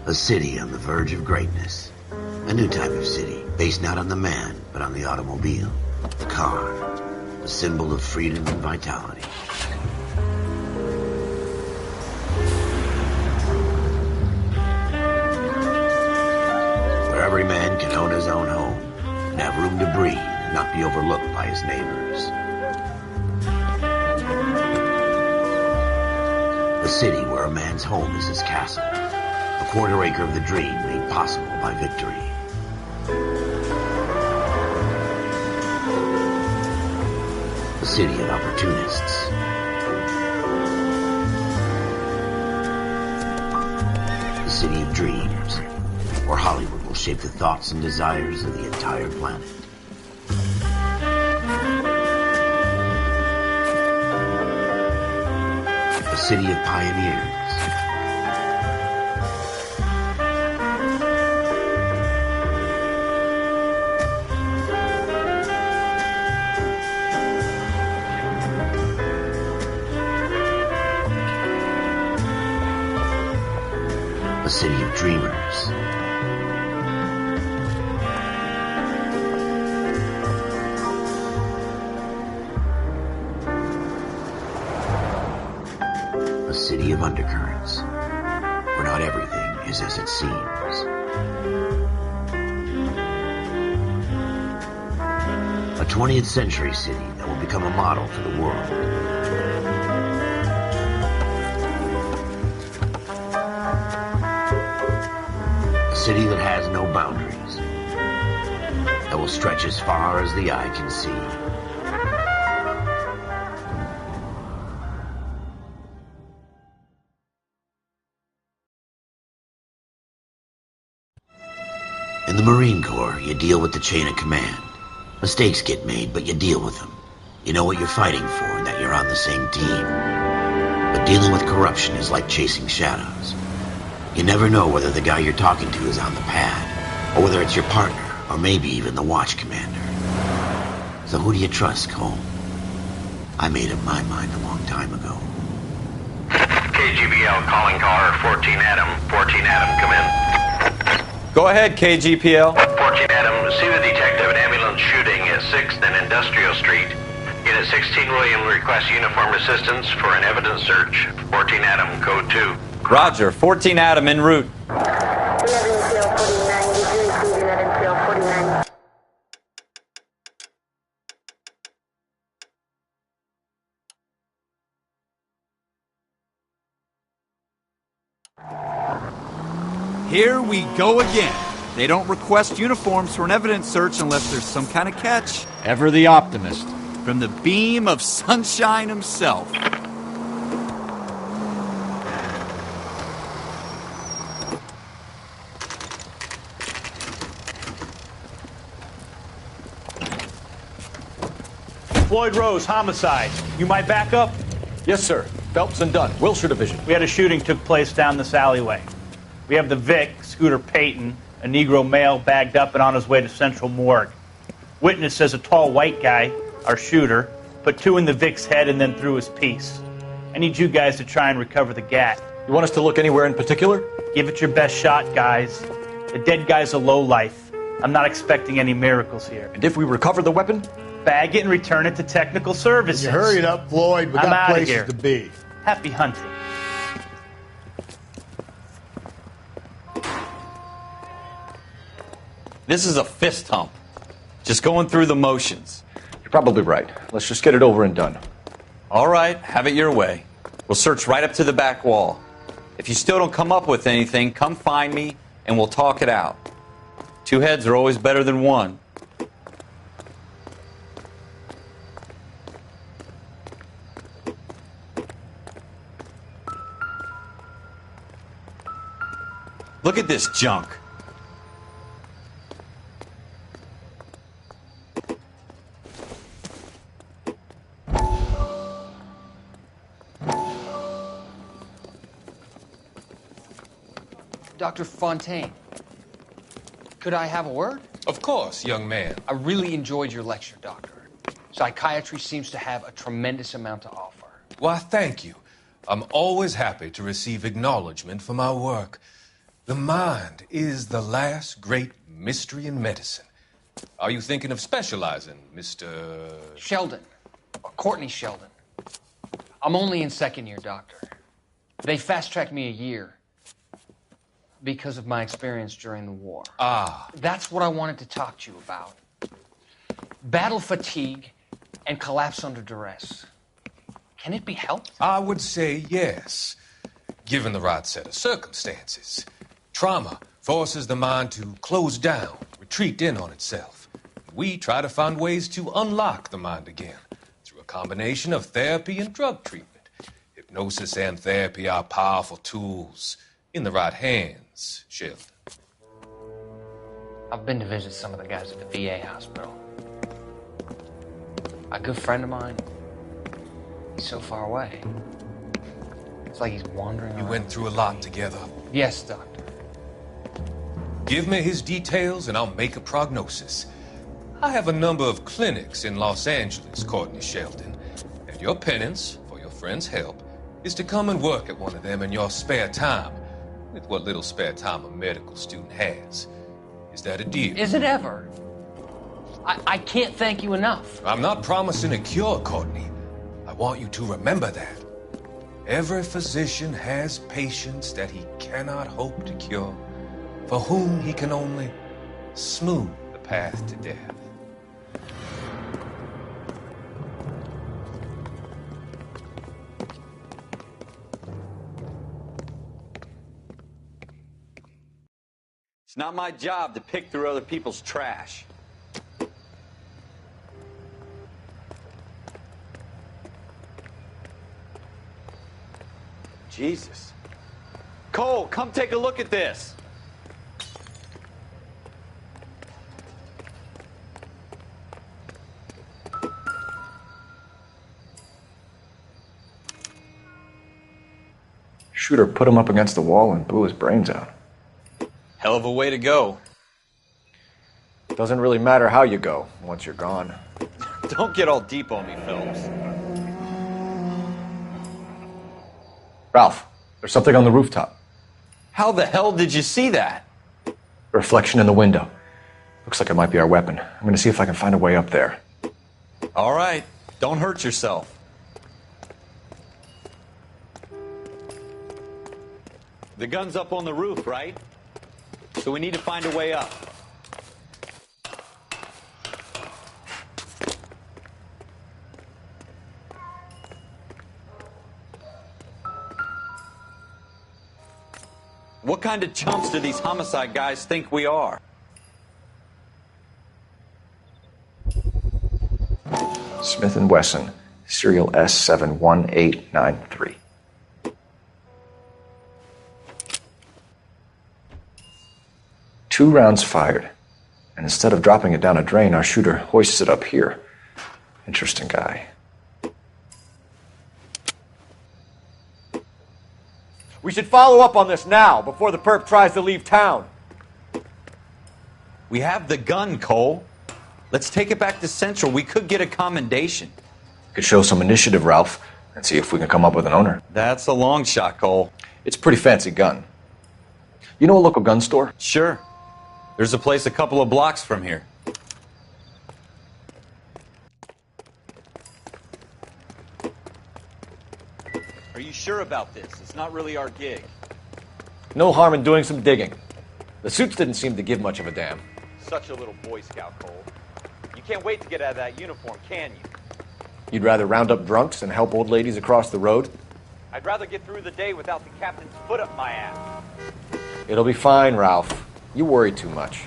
A city on the verge of greatness. A new type of city, based not on the man, but on the automobile. The car. A symbol of freedom and vitality. Where every man can own his own home, and have room to breathe, and not be overlooked by his neighbors. A city where a man's home is his castle. A quarter acre of the dream made possible by victory. A city of opportunists. A city of dreams, where Hollywood will shape the thoughts and desires of the entire planet. A city of pioneers. A city of dreamers. A city of undercurrents, where not everything is as it seems. A 20th century city that will become a model for the world. A city that has no boundaries, that will stretch as far as the eye can see. In the Marine Corps, you deal with the chain of command. Mistakes get made, but you deal with them. You know what you're fighting for and that you're on the same team. But dealing with corruption is like chasing shadows. You never know whether the guy you're talking to is on the pad, or whether it's your partner, or maybe even the watch commander. So who do you trust, Cole? I made up my mind a long time ago. KGBL calling caller 14 Adam. 14 Adam, come in. Go ahead, KGPL. 14 Adam, see the detective at ambulance shooting at 6th and Industrial Street. Unit 16 William requests uniform assistance for an evidence search. 14 Adam, code 2. Roger, 14 Adam en route. Here we go again. They don't request uniforms for an evidence search unless there's some kind of catch. Ever the optimist. From the beam of sunshine himself. Floyd Rose, homicide. You might back up? Yes, sir. Phelps and Dunn, Wilshire Division. We had a shooting took place down this alleyway. We have the Vic, Scooter Payton, a Negro male bagged up and on his way to Central Morgue. Witness says a tall white guy, our shooter, put 2 in the Vic's head and then threw his piece. I need you guys to try and recover the gat. You want us to look anywhere in particular? Give it your best shot, guys. The dead guy's a lowlife. I'm not expecting any miracles here. And if we recover the weapon? Bag it and return it to technical services. You hurry it up, Floyd. We I'm got outta places here. to be. Happy hunting. This is a fist hump. Just going through the motions. You're probably right. Let's just get it over and done. All right, have it your way. We'll search right up to the back wall. If you still don't come up with anything, come find me and we'll talk it out. 2 heads are always better than 1. Look at this junk. Dr. Fontaine, could I have a word? Of course, young man. I really enjoyed your lecture, Doctor. Psychiatry seems to have a tremendous amount to offer. Why, thank you. I'm always happy to receive acknowledgement for my work. The mind is the last great mystery in medicine. Are you thinking of specializing, Mr. Sheldon. Or Courtney Sheldon. I'm only in second year, doctor. They fast-tracked me a year because of my experience during the war. Ah. That's what I wanted to talk to you about. Battle fatigue and collapse under duress. Can it be helped? I would say yes, given the right set of circumstances. Trauma forces the mind to close down, retreat in on itself. We try to find ways to unlock the mind again through a combination of therapy and drug treatment. Hypnosis and therapy are powerful tools in the right hands, Sheldon. I've been to visit some of the guys at the VA hospital. A good friend of mine, he's so far away. It's like he's wandering You around. went through a lot together. Yes, doctor. Give me his details and I'll make a prognosis. I have a number of clinics in Los Angeles, Courtney Sheldon, and your penance, for your friend's help, is to come and work at one of them in your spare time, with what little spare time a medical student has. Is that a deal? Is it ever? I can't thank you enough. I'm not promising a cure, Courtney. I want you to remember that. Every physician has patients that he cannot hope to cure, for whom he can only smooth the path to death. It's not my job to pick through other people's trash. Jesus. Cole, come take a look at this. Shooter put him up against the wall and blew his brains out. Hell of a way to go. Doesn't really matter how you go once you're gone. Don't get all deep on me, Phelps. Ralph, there's something on the rooftop. How the hell did you see that? A reflection in the window. Looks like it might be our weapon. I'm gonna see if I can find a way up there. All right, don't hurt yourself. The gun's up on the roof, right? So we need to find a way up. What kind of chumps do these homicide guys think we are? Smith & Wesson, serial S71893. Two rounds fired, and instead of dropping it down a drain, our shooter hoists it up here. Interesting guy. We should follow up on this now, before the perp tries to leave town. We have the gun, Cole. Let's take it back to Central. We could get a commendation. Could show some initiative, Ralph, and see if we can come up with an owner. That's a long shot, Cole. It's a pretty fancy gun. You know a local gun store? Sure. There's a place a couple of blocks from here. Are you sure about this? It's not really our gig. No harm in doing some digging. The suits didn't seem to give much of a damn. Such a little Boy Scout, Cole. You can't wait to get out of that uniform, can you? You'd rather round up drunks and help old ladies across the road? I'd rather get through the day without the captain's foot up my ass. It'll be fine, Ralph. You worry too much.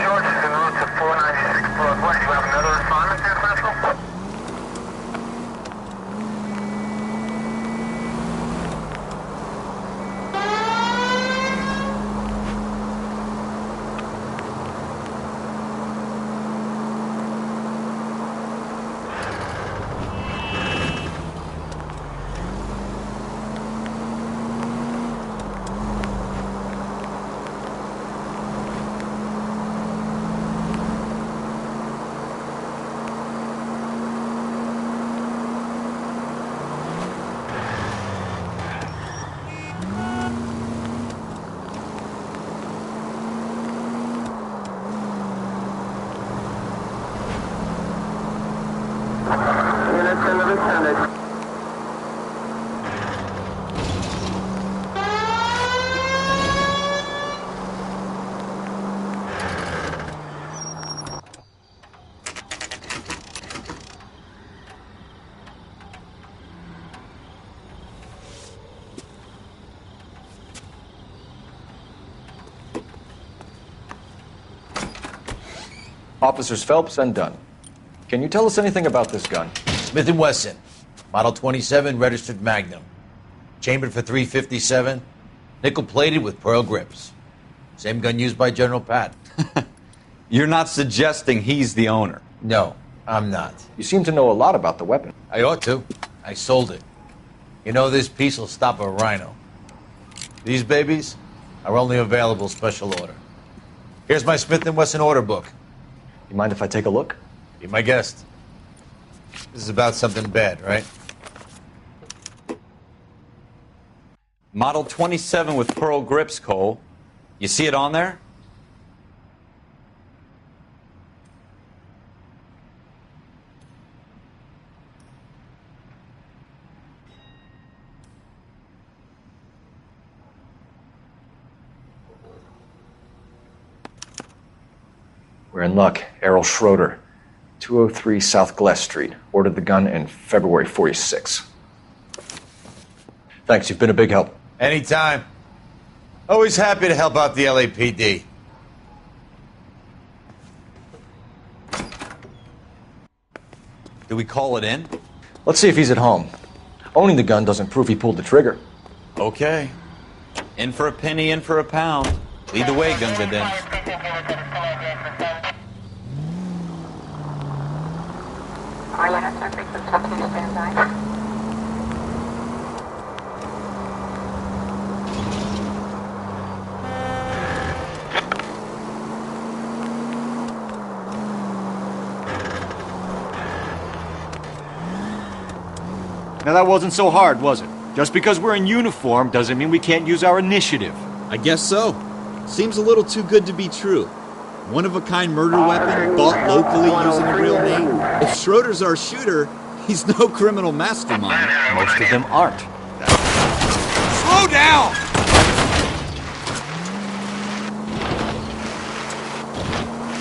George is en route to 496 Broadway. You have another assignment there, Central? Officers Phelps and Dunn. Can you tell us anything about this gun? Smith & Wesson, Model 27, registered Magnum. Chambered for .357, nickel-plated with pearl grips. Same gun used by General Patton. You're not suggesting he's the owner? No, I'm not. You seem to know a lot about the weapon. I ought to. I sold it. You know, this piece will stop a rhino. These babies are only available special order. Here's my Smith & Wesson order book. You mind if I take a look? Be my guest. This is about something bad, right? Model 27 with pearl grips, Cole. You see it on there? We're in luck. Errol Schroeder, 203 South Glass Street. Ordered the gun in February '46. Thanks, you've been a big help. Anytime. Always happy to help out the LAPD. Do we call it in? Let's see if he's at home. Owning the gun doesn't prove he pulled the trigger. Okay. In for a penny, in for a pound. Lead the way, Gunga Den. Now that wasn't so hard, was it? Just because we're in uniform doesn't mean we can't use our initiative. I guess so. Seems a little too good to be true. One-of-a-kind murder weapon, bought locally using a real name. If Schroeder's our shooter, he's no criminal mastermind. Most of them aren't. Slow down!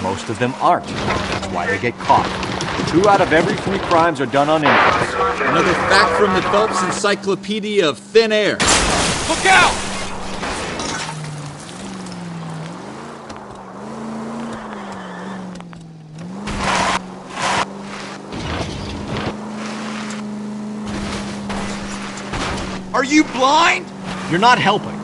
Most of them aren't. That's why they get caught. 2 out of every 3 crimes are done on impulse. Another fact from the Phelps Encyclopedia of Thin Air. Look out! Are you blind? You're not helping.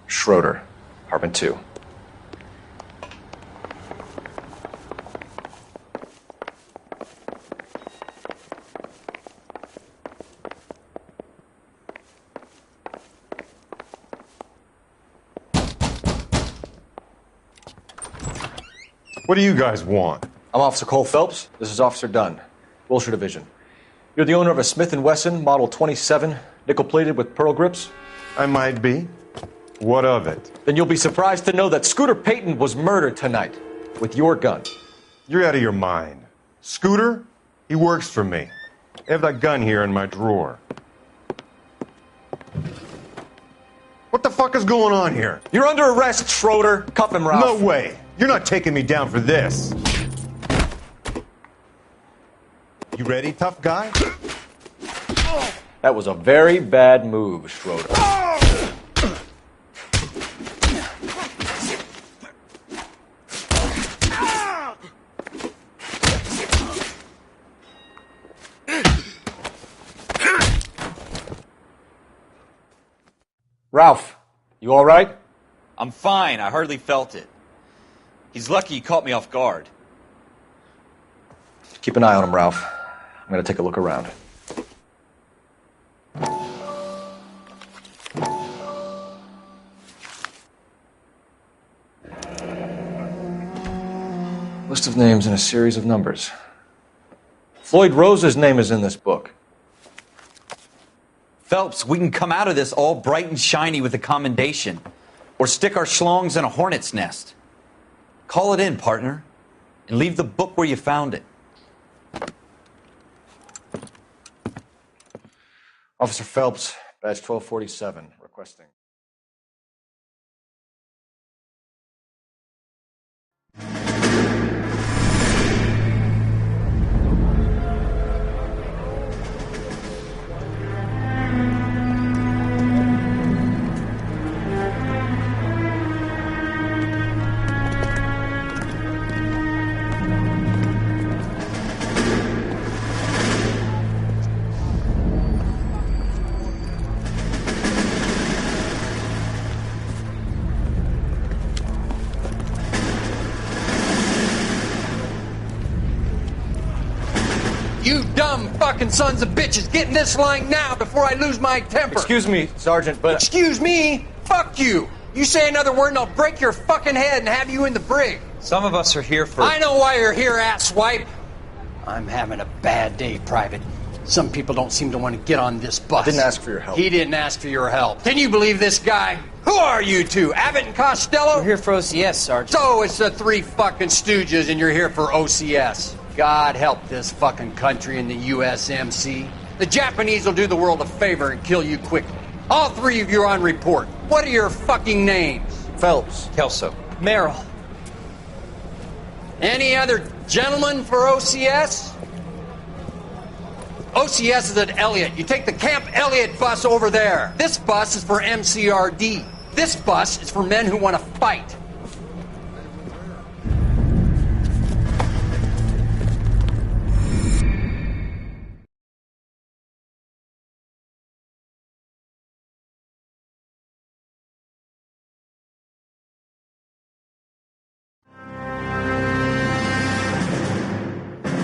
Schroeder, apartment 2. What do you guys want? I'm Officer Cole Phelps. This is Officer Dunn, Wilshire Division. You're the owner of a Smith & Wesson Model 27, nickel-plated with pearl grips? I might be. What of it? Then you'll be surprised to know that Scooter Payton was murdered tonight with your gun. You're out of your mind. Scooter? He works for me. I have that gun here in my drawer. What the fuck is going on here? You're under arrest, Schroeder. Cuff him, Ralph. No way. You're not taking me down for this. You ready, tough guy? That was a very bad move, Schroeder. Ralph, you all right? I'm fine. I hardly felt it. He's lucky he caught me off guard. Keep an eye on him, Ralph. I'm going to take a look around. List of names and a series of numbers. Floyd Rose's name is in this book. Phelps, we can come out of this all bright and shiny with a commendation. Or stick our schlongs in a hornet's nest. Call it in, partner. And leave the book where you found it. Officer Phelps, badge 1247, requesting. You dumb fucking sons of bitches, get in this line now before I lose my temper. Excuse me, Sergeant, but... Excuse me? Fuck you. You say another word and I'll break your fucking head and have you in the brig. Some of us are here for... I know why you're here, asswipe. I'm having a bad day, Private. Some people don't seem to want to get on this bus. I didn't ask for your help. He didn't ask for your help. Can you believe this guy? Who are you two? Abbott and Costello? We're here for OCS, Sergeant. So it's the three fucking stooges and you're here for OCS. God help this fucking country and the USMC. The Japanese will do the world a favor and kill you quickly. All three of you are on report. What are your fucking names? Phelps. Kelso. Merrill. Any other gentlemen for OCS? OCS is at Elliott. You take the Camp Elliott bus over there. This bus is for MCRD. This bus is for men who want to fight.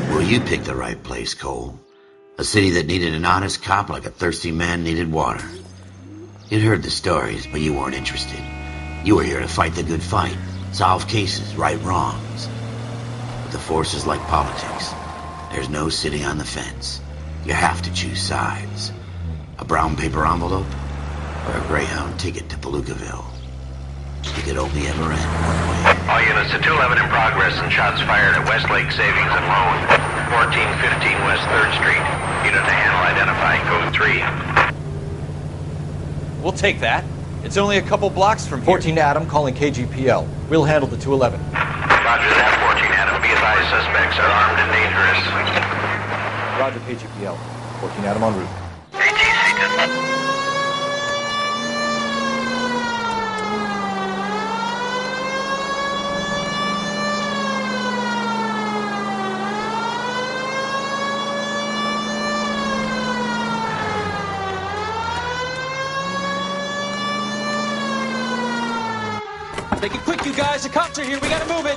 Well, you picked the right place, Cole. A city that needed an honest cop like a thirsty man needed water. You'd heard the stories, but you weren't interested. You were here to fight the good fight, solve cases, right wrongs. But the force is like politics. There's no sitting on the fence. You have to choose sides. A brown paper envelope or a Greyhound ticket to Palookaville. You could only ever end one way. All units to 211 in progress and shots fired at Westlake Savings and Loan, 1415 West 3rd Street. Unit to handle identify, code 3. We'll take that. It's only a couple blocks from here. 14 Adam calling KGPL. We'll handle the 211. Roger that, 14 Adam. Be advised, suspects are armed and dangerous. Roger, KGPL. 14 Adam en route. Make it quick, you guys. The cops are here. We gotta move it.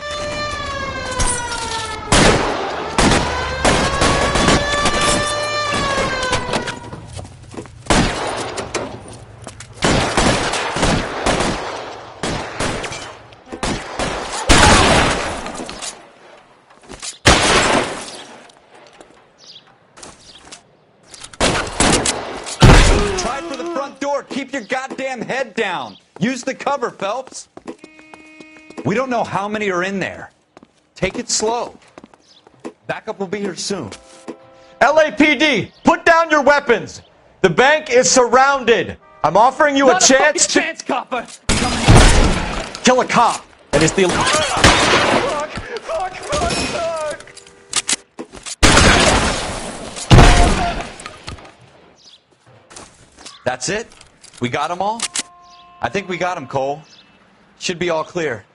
Try for the front door. Keep your goddamn head down. Use the cover, Phelps. We don't know how many are in there. Take it slow. Backup will be here soon. LAPD, put down your weapons. The bank is surrounded. I'm offering you a chance to copper. kill a cop. And it's the... That's it? We got them all? I think we got them, Cole. Should be all clear.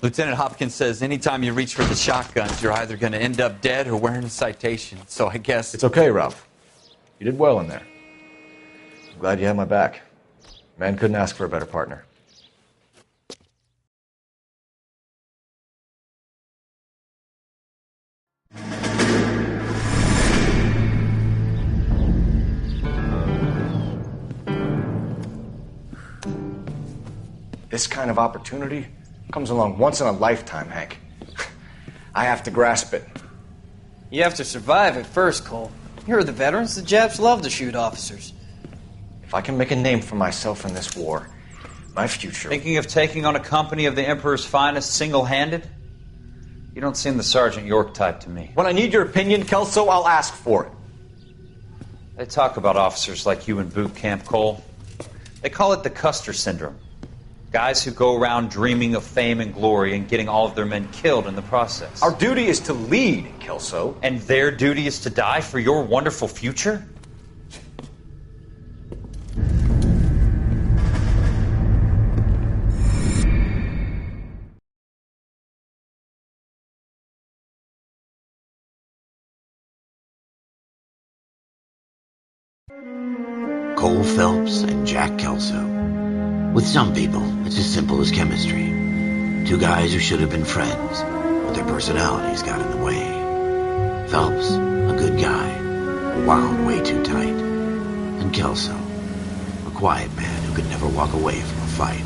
Lieutenant Hopkins says anytime you reach for the shotguns, you're either going to end up dead or wearing a citation. So I guess... It's okay, Ralph. You did well in there. I'm glad you had my back. Man couldn't ask for a better partner. This kind of opportunity comes along once in a lifetime, Hank. I have to grasp it. You have to survive it first, Cole. Here are the veterans. The Japs love to shoot officers. If I can make a name for myself in this war, my future... Thinking of taking on a company of the Emperor's finest single-handed? You don't seem the Sergeant York type to me. When I need your opinion, Kelso, I'll ask for it. They talk about officers like you in boot camp, Cole. They call it the Custer Syndrome. Guys who go around dreaming of fame and glory and getting all of their men killed in the process. Our duty is to lead, Kelso. And their duty is to die for your wonderful future? Cole Phelps and Jack Kelso. With some people, it's as simple as chemistry. Two guys who should have been friends, but their personalities got in the way. Phelps, a good guy, wound way too tight. And Kelso, a quiet man who could never walk away from a fight.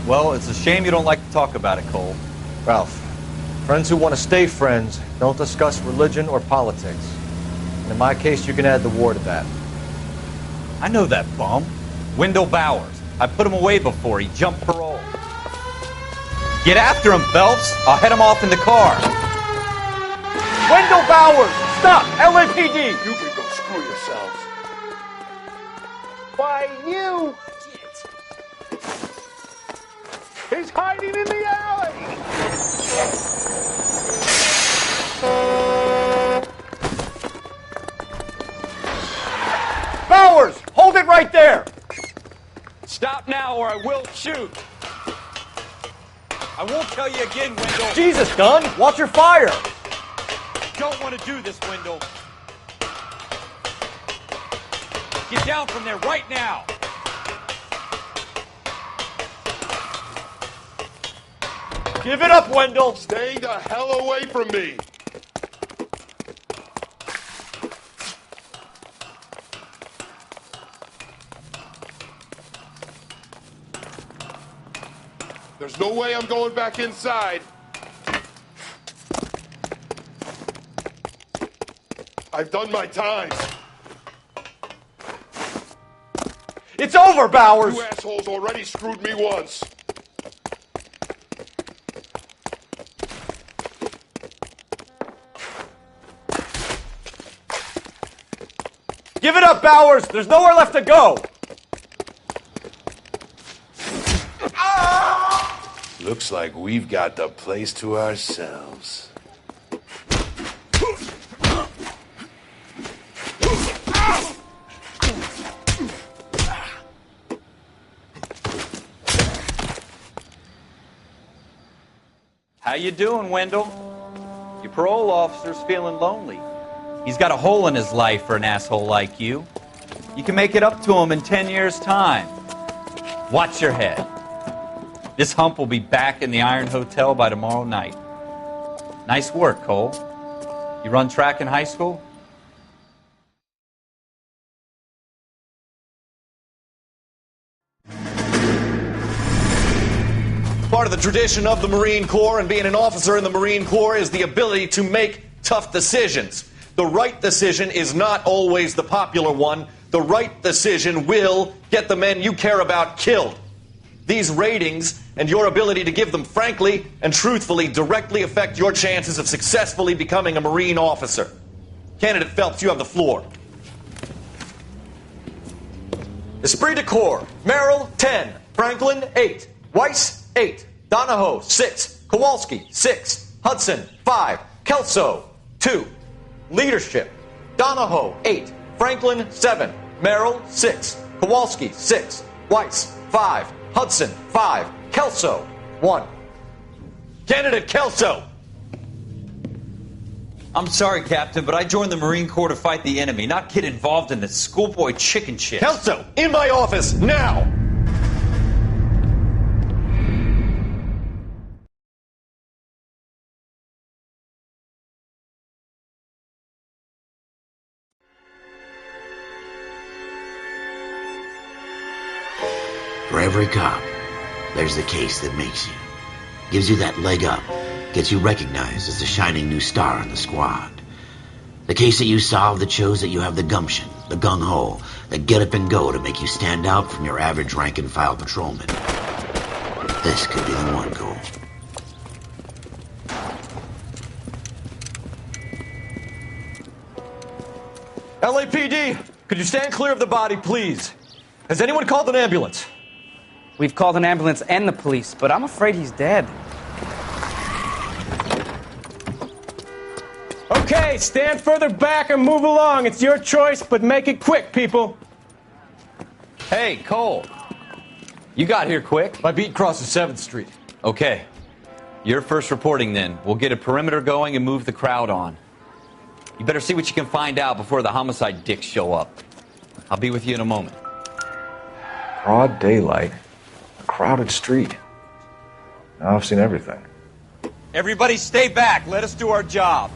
Well, it's a shame you don't like to talk about it, Cole. Ralph, friends who want to stay friends don't discuss religion or politics. And in my case, you can add the war to that. I know that bum. Wendell Bowers. I put him away before he jumped parole. Get after him, Phelps. I'll head him off in the car. Wendell Bowers! Stop! LAPD! You can go screw yourselves. Why, you! He's hiding in the alley! Bowers! Hold it right there! Stop now or I will shoot. I won't tell you again, Wendell. Jesus, Gunn! Watch your fire! Don't want to do this, Wendell. Get down from there right now. Give it up, Wendell! Stay the hell away from me! There's no way I'm going back inside. I've done my time. It's over, Bowers! You assholes already screwed me once. Give it up, Bowers! There's nowhere left to go! Looks like we've got the place to ourselves. How you doing, Wendell? Your parole officer's feeling lonely. He's got a hole in his life for an asshole like you. You can make it up to him in 10 years' time. Watch your head. This hump will be back in the Iron Hotel by tomorrow night. Nice work, Cole. You run track in high school? Part of the tradition of the Marine Corps and being an officer in the Marine Corps is the ability to make tough decisions. The right decision is not always the popular one. The right decision will get the men you care about killed. These ratings and your ability to give them frankly and truthfully directly affect your chances of successfully becoming a Marine officer. Candidate Phelps, you have the floor. Esprit de Corps, Merrill, 10. Franklin, 8. Weiss, 8. Donahoe, 6. Kowalski, 6. Hudson, 5. Kelso, 2. Leadership, Donahoe, 8. Franklin, 7. Merrill, 6. Kowalski, 6. Weiss, 5. Hudson, 5. Kelso, 1. Candidate Kelso. I'm sorry, Captain, but I joined the Marine Corps to fight the enemy, not get involved in this schoolboy chicken shit. Kelso, in my office, now! For every cop, there's the case that makes you. Gives you that leg up. Gets you recognized as the shining new star in the squad. The case that you solve that shows that you have the gumption, the gung-ho, the get up and go to make you stand out from your average rank-and-file patrolman. This could be the one, Cole. LAPD, could you stand clear of the body, please? Has anyone called an ambulance? We've called an ambulance and the police, but I'm afraid he's dead. Okay, stand further back and move along. It's your choice, but make it quick, people. Hey, Cole. You got here quick. My beat crosses 7th Street. Okay. You're first reporting then. We'll get a perimeter going and move the crowd on. You better see what you can find out before the homicide dicks show up. I'll be with you in a moment. Broad daylight. A crowded street. Now I've seen everything. Everybody stay back. Let us do our job.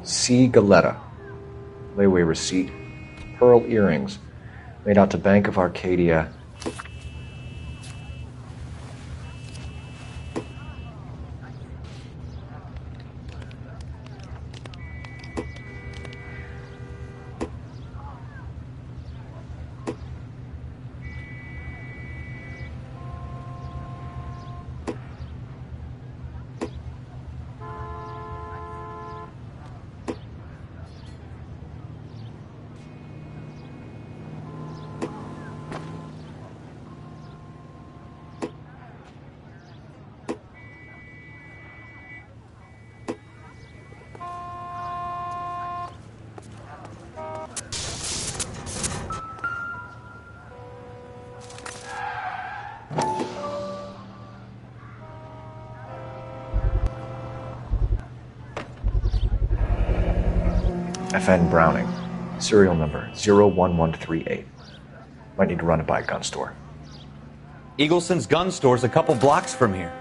C. Galetta. Layaway receipt. Pearl earrings. Made out to Bank of Arcadia. FN Browning, serial number 01138. Might need to run it by a gun store. Eagleson's gun store's a couple blocks from here.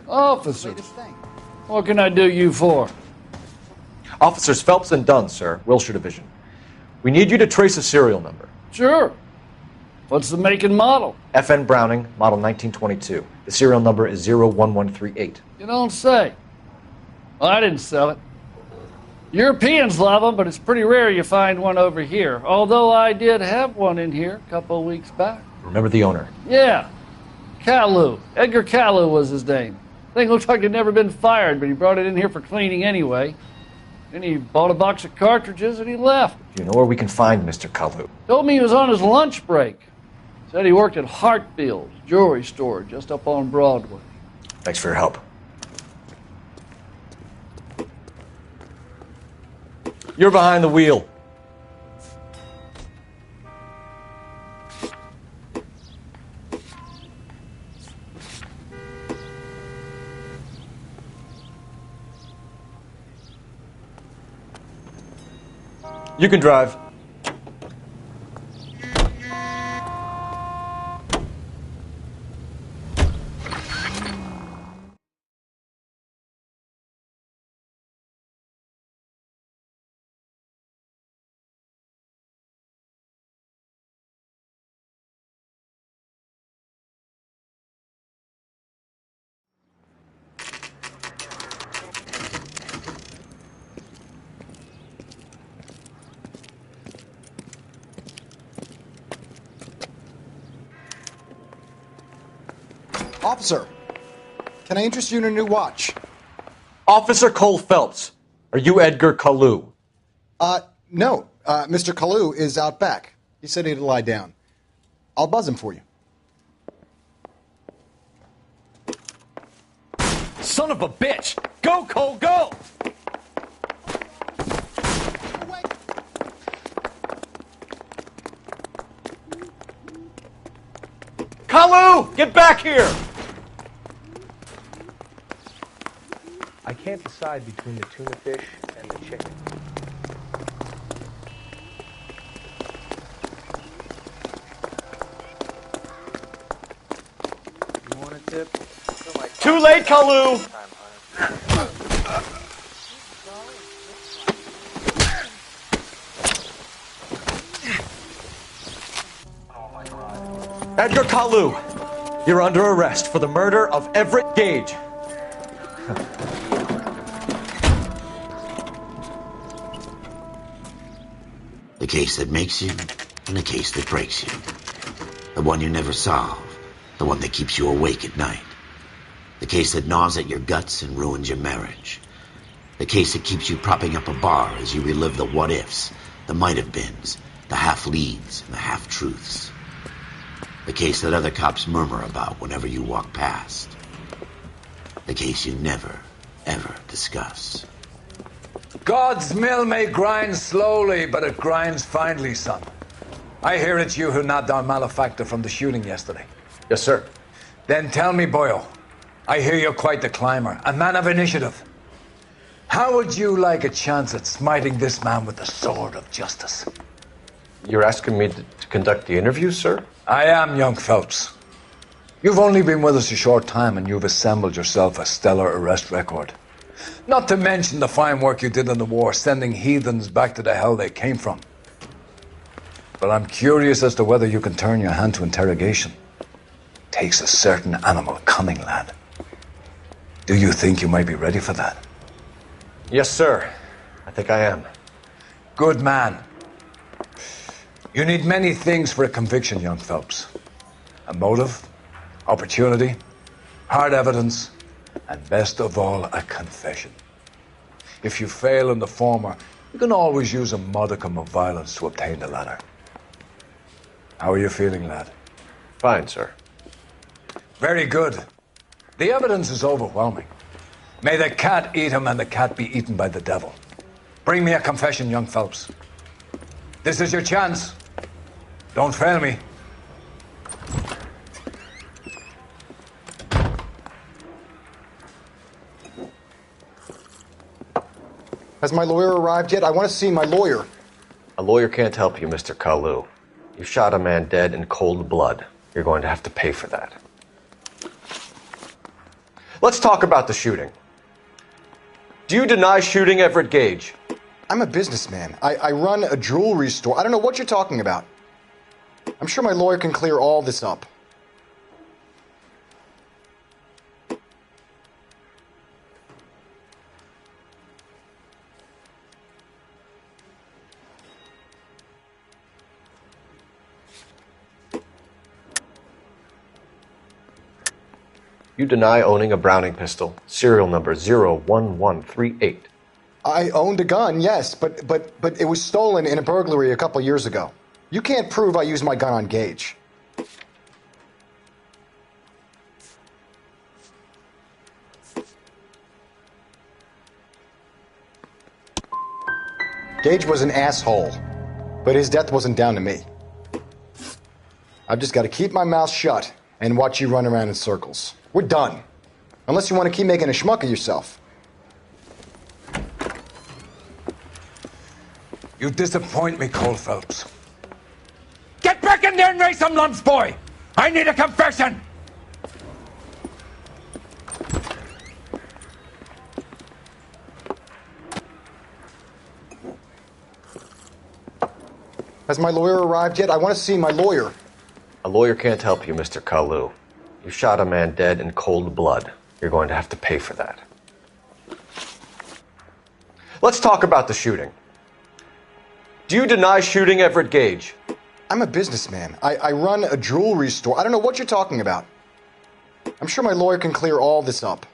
Officers, what can I do you for? Officers Phelps and Dunn, sir, Wilshire Division. We need you to trace a serial number. Sure. What's the make and model? FN Browning, model 1922. The serial number is 01138. You don't say. Well, I didn't sell it. Europeans love them, but it's pretty rare you find one over here. Although I did have one in here a couple of weeks back. Remember the owner? Yeah. Caillou. Edgar Caillou was his name. Thing looks like he'd never been fired, but he brought it in here for cleaning anyway. Then he bought a box of cartridges and he left. Do you know where we can find Mr. Caillou? Told me he was on his lunch break. Said he worked at Hartfield's jewelry store just up on Broadway. Thanks for your help. You're behind the wheel. You can drive. Officer, can I interest you in a new watch? Officer Cole Phelps, are you Edgar Kalu? No. Mr. Kalu is out back. He said he'd lie down. I'll buzz him for you. Son of a bitch! Go, Cole, go! Kalu, get back here! I can't decide between the tuna fish and the chicken. You want a tip? Too late, Kalu! Edgar Kalu, you're under arrest for the murder of Everett Gage. The case that makes you, and the case that breaks you. The one you never solve, the one that keeps you awake at night. The case that gnaws at your guts and ruins your marriage. The case that keeps you propping up a bar as you relive the what-ifs, the might-have-beens, the half-leads, and the half-truths. The case that other cops murmur about whenever you walk past. The case you never, ever discuss. God's mill may grind slowly, but it grinds finely, son. I hear it's you who nabbed our malefactor from the shooting yesterday. Yes, sir. Then tell me, boyo, I hear you're quite the climber, a man of initiative. How would you like a chance at smiting this man with the sword of justice? You're asking me to conduct the interview, sir? I am, young Phelps. You've only been with us a short time and you've assembled yourself a stellar arrest record. Not to mention the fine work you did in the war, sending heathens back to the hell they came from. But I'm curious as to whether you can turn your hand to interrogation. Takes a certain animal cunning, lad. Do you think you might be ready for that? Yes, sir. I think I am. Good man. You need many things for a conviction, young Phelps. A motive, opportunity, hard evidence, and best of all, a confession. If you fail in the former, you can always use a modicum of violence to obtain the latter. How are you feeling, lad? Fine, sir. Very good. The evidence is overwhelming. May the cat eat him and the cat be eaten by the devil. Bring me a confession, young Phelps. This is your chance. Don't fail me. Has my lawyer arrived yet? I want to see my lawyer. A lawyer can't help you, Mr. Kalu. You shot a man dead in cold blood. You're going to have to pay for that. Let's talk about the shooting. Do you deny shooting Everett Gage? I'm a businessman. I run a jewelry store. I don't know what you're talking about. I'm sure my lawyer can clear all this up. You deny owning a Browning pistol, serial number 01138. I owned a gun, yes, but it was stolen in a burglary a couple years ago. You can't prove I used my gun on Gage. Gage was an asshole, but his death wasn't down to me. I've just got to keep my mouth shut and watch you run around in circles. We're done. Unless you want to keep making a schmuck of yourself. You disappoint me, Cole Phelps. Get back in there and raise some lunch, boy! I need a confession! Has my lawyer arrived yet? I want to see my lawyer. A lawyer can't help you, Mr. Kalu. You shot a man dead in cold blood. You're going to have to pay for that. Let's talk about the shooting. Do you deny shooting Everett Gage? I'm a businessman. I run a jewelry store. I don't know what you're talking about. I'm sure my lawyer can clear all this up.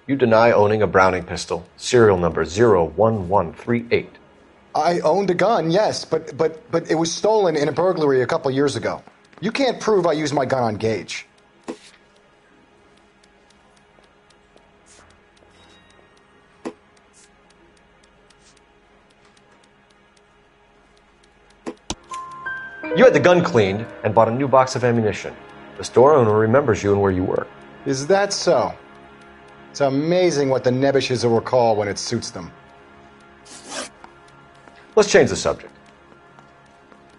You deny owning a Browning pistol, serial number 01138. I owned a gun, yes, but it was stolen in a burglary a couple years ago. You can't prove I used my gun on Gage. You had the gun cleaned and bought a new box of ammunition. The store owner remembers you and where you work. Is that so? It's amazing what the nebbishes will recall when it suits them. Let's change the subject.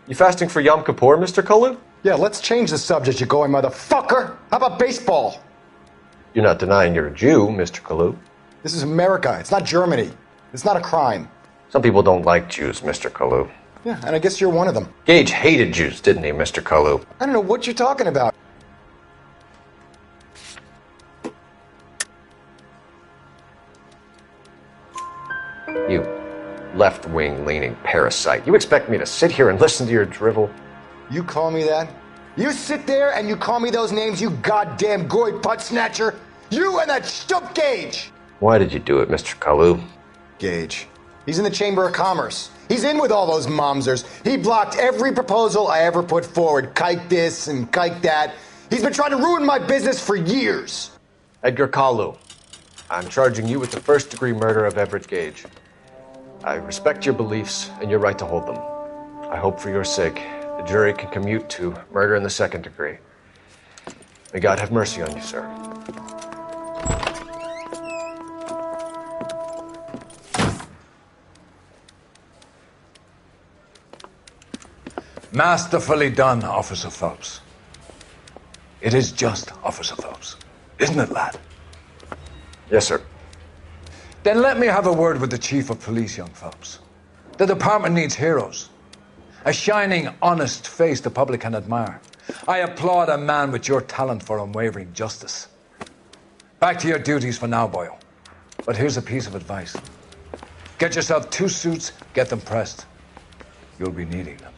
You fasting for Yom Kippur, Mr. Kalu? Yeah, let's change the subject, you going motherfucker. How about baseball? You're not denying you're a Jew, Mr. Kalu. This is America. It's not Germany. It's not a crime. Some people don't like Jews, Mr. Kalu. Yeah, and I guess you're one of them. Gage hated Jews, didn't he, Mr. Kalu? I don't know what you're talking about. You left-wing leaning parasite. You expect me to sit here and listen to your drivel? You call me that? You sit there and you call me those names, you goddamn goy putt snatcher? You and that stup Gage! Why did you do it, Mr. Kalu? Gage. He's in the Chamber of Commerce. He's in with all those momsers. He blocked every proposal I ever put forward. Kike this and kike that. He's been trying to ruin my business for years. Edgar Kalu, I'm charging you with the first-degree murder of Everett Gage. I respect your beliefs and your right to hold them. I hope for your sake the jury can commute to murder in the second degree. May God have mercy on you, sir. Masterfully done, Officer Phelps. It is just, Officer Phelps. Isn't it, lad? Yes, sir. Then let me have a word with the Chief of Police, young Phelps. The department needs heroes. A shining, honest face the public can admire. I applaud a man with your talent for unwavering justice. Back to your duties for now, boyo. But here's a piece of advice. Get yourself 2 suits, get them pressed. You'll be needing them.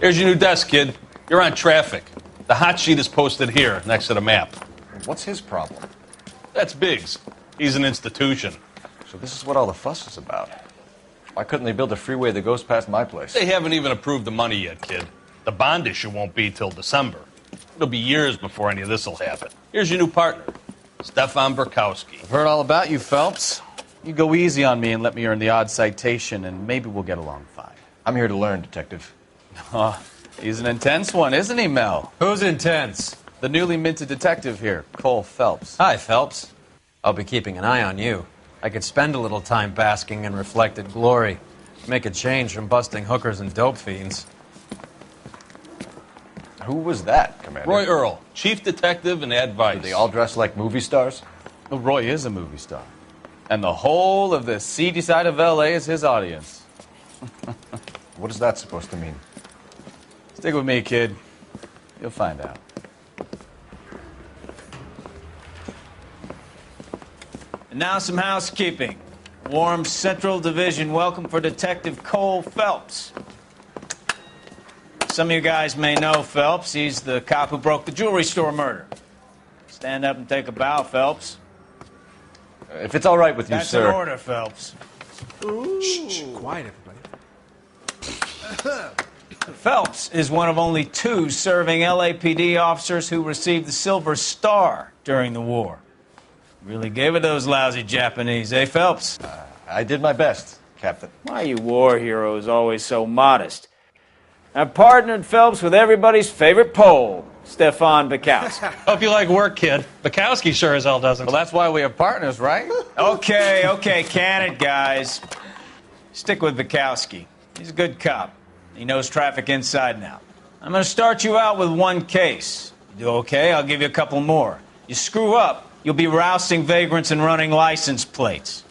Here's your new desk, kid. You're on traffic. The hot sheet is posted here, next to the map. What's his problem? That's Biggs. He's an institution. So this is what all the fuss is about. Why couldn't they build a freeway that goes past my place? They haven't even approved the money yet, kid. The bond issue won't be till December. It'll be years before any of this will happen. Here's your new partner, Stefan Burkowski. I've heard all about you, Phelps. You go easy on me and let me earn the odd citation, and maybe we'll get along fine. I'm here to learn, Detective. Oh, he's an intense one, isn't he, Mel? Who's intense? The newly minted detective here, Cole Phelps. Hi, Phelps. I'll be keeping an eye on you. I could spend a little time basking in reflected glory. Make a change from busting hookers and dope fiends. Who was that, Commander? Roy Earl, chief detective and advice. Do they all dress like movie stars? Well, Roy is a movie star. And the whole of the seedy side of L.A. is his audience. What is that supposed to mean? Stick with me, kid. You'll find out. And now some housekeeping. Warm Central Division welcome for Detective Cole Phelps. Some of you guys may know Phelps. He's the cop who broke the jewelry store murder. Stand up and take a bow, Phelps. If it's all right with you, That's sir. an order, Phelps. Shh, quiet, everybody. Phelps is one of only 2 serving LAPD officers who received the Silver Star during the war. Really gave it those lousy Japanese, eh, Phelps? I did my best, Captain. Why are you war heroes always so modest? I've partnered Phelps with everybody's favorite Pole, Stefan Burkowski. Hope you like work, kid. Bukowski sure as hell doesn't. Well, that's why we have partners, right? Okay, can it, guys. Stick with Burkowski. He's a good cop. He knows traffic inside and out. I'm going to start you out with 1 case. You do okay, I'll give you a couple more. You screw up, you'll be rousting vagrants and running license plates.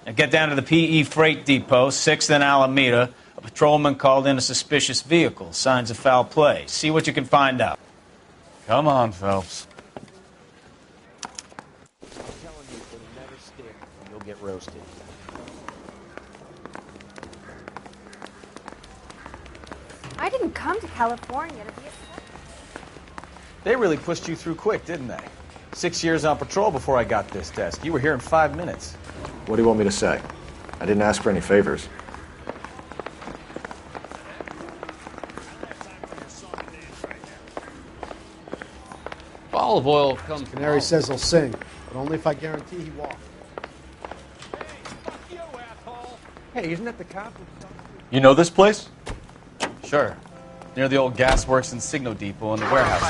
Now get down to the PE Freight Depot, 6th and Alameda. A patrolman called in a suspicious vehicle. Signs of foul play. See what you can find out. Come on, Phelps. I'm telling you, it'll never stick, and you'll get roasted. I didn't come to California to be a... They really pushed you through quick, didn't they? 6 years on patrol before I got this desk. You were here in 5 minutes. What do you want me to say? I didn't ask for any favors. Olive oil comes. Canary says he'll sing, but only if I guarantee he walks. Hey, isn't that the cop? You know this place? Sure. Near the old gasworks and Signo Depot and the warehouse.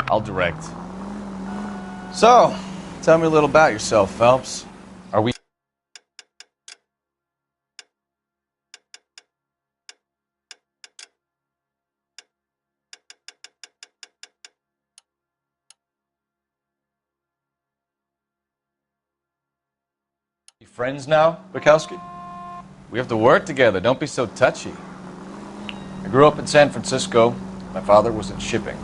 I'll direct. So, tell me a little about yourself, Phelps. Are we... friends now, Bukowski? We have to work together. Don't be so touchy. I grew up in San Francisco. My father was in shipping.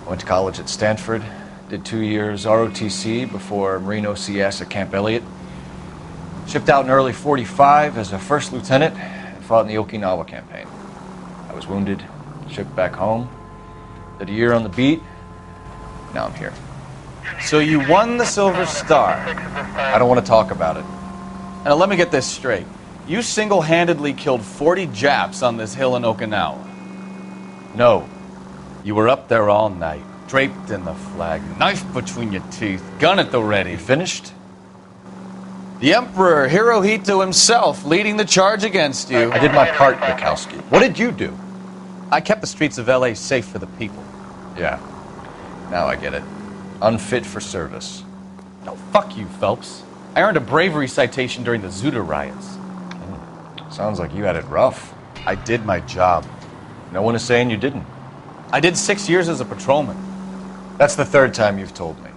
I went to college at Stanford, did 2 years ROTC before Marine OCS at Camp Elliott. Shipped out in early '45 as a first lieutenant and fought in the Okinawa campaign. I was wounded, shipped back home, did a year on the beat. Now I'm here. So you won the Silver Star. I don't want to talk about it. Now let me get this straight. You single-handedly killed 40 Japs on this hill in Okinawa. No. You were up there all night, draped in the flag, knife between your teeth, gun at the ready. You finished? The Emperor Hirohito himself leading the charge against you. I did my part, Bukowski. What did you do? I kept the streets of L.A. safe for the people. Yeah. Now I get it. Unfit for service. No, fuck you, Phelps. I earned a bravery citation during the Zuda riots. Sounds like you had it rough. I did my job. No one is saying you didn't. I did 6 years as a patrolman. That's the 3rd time you've told me.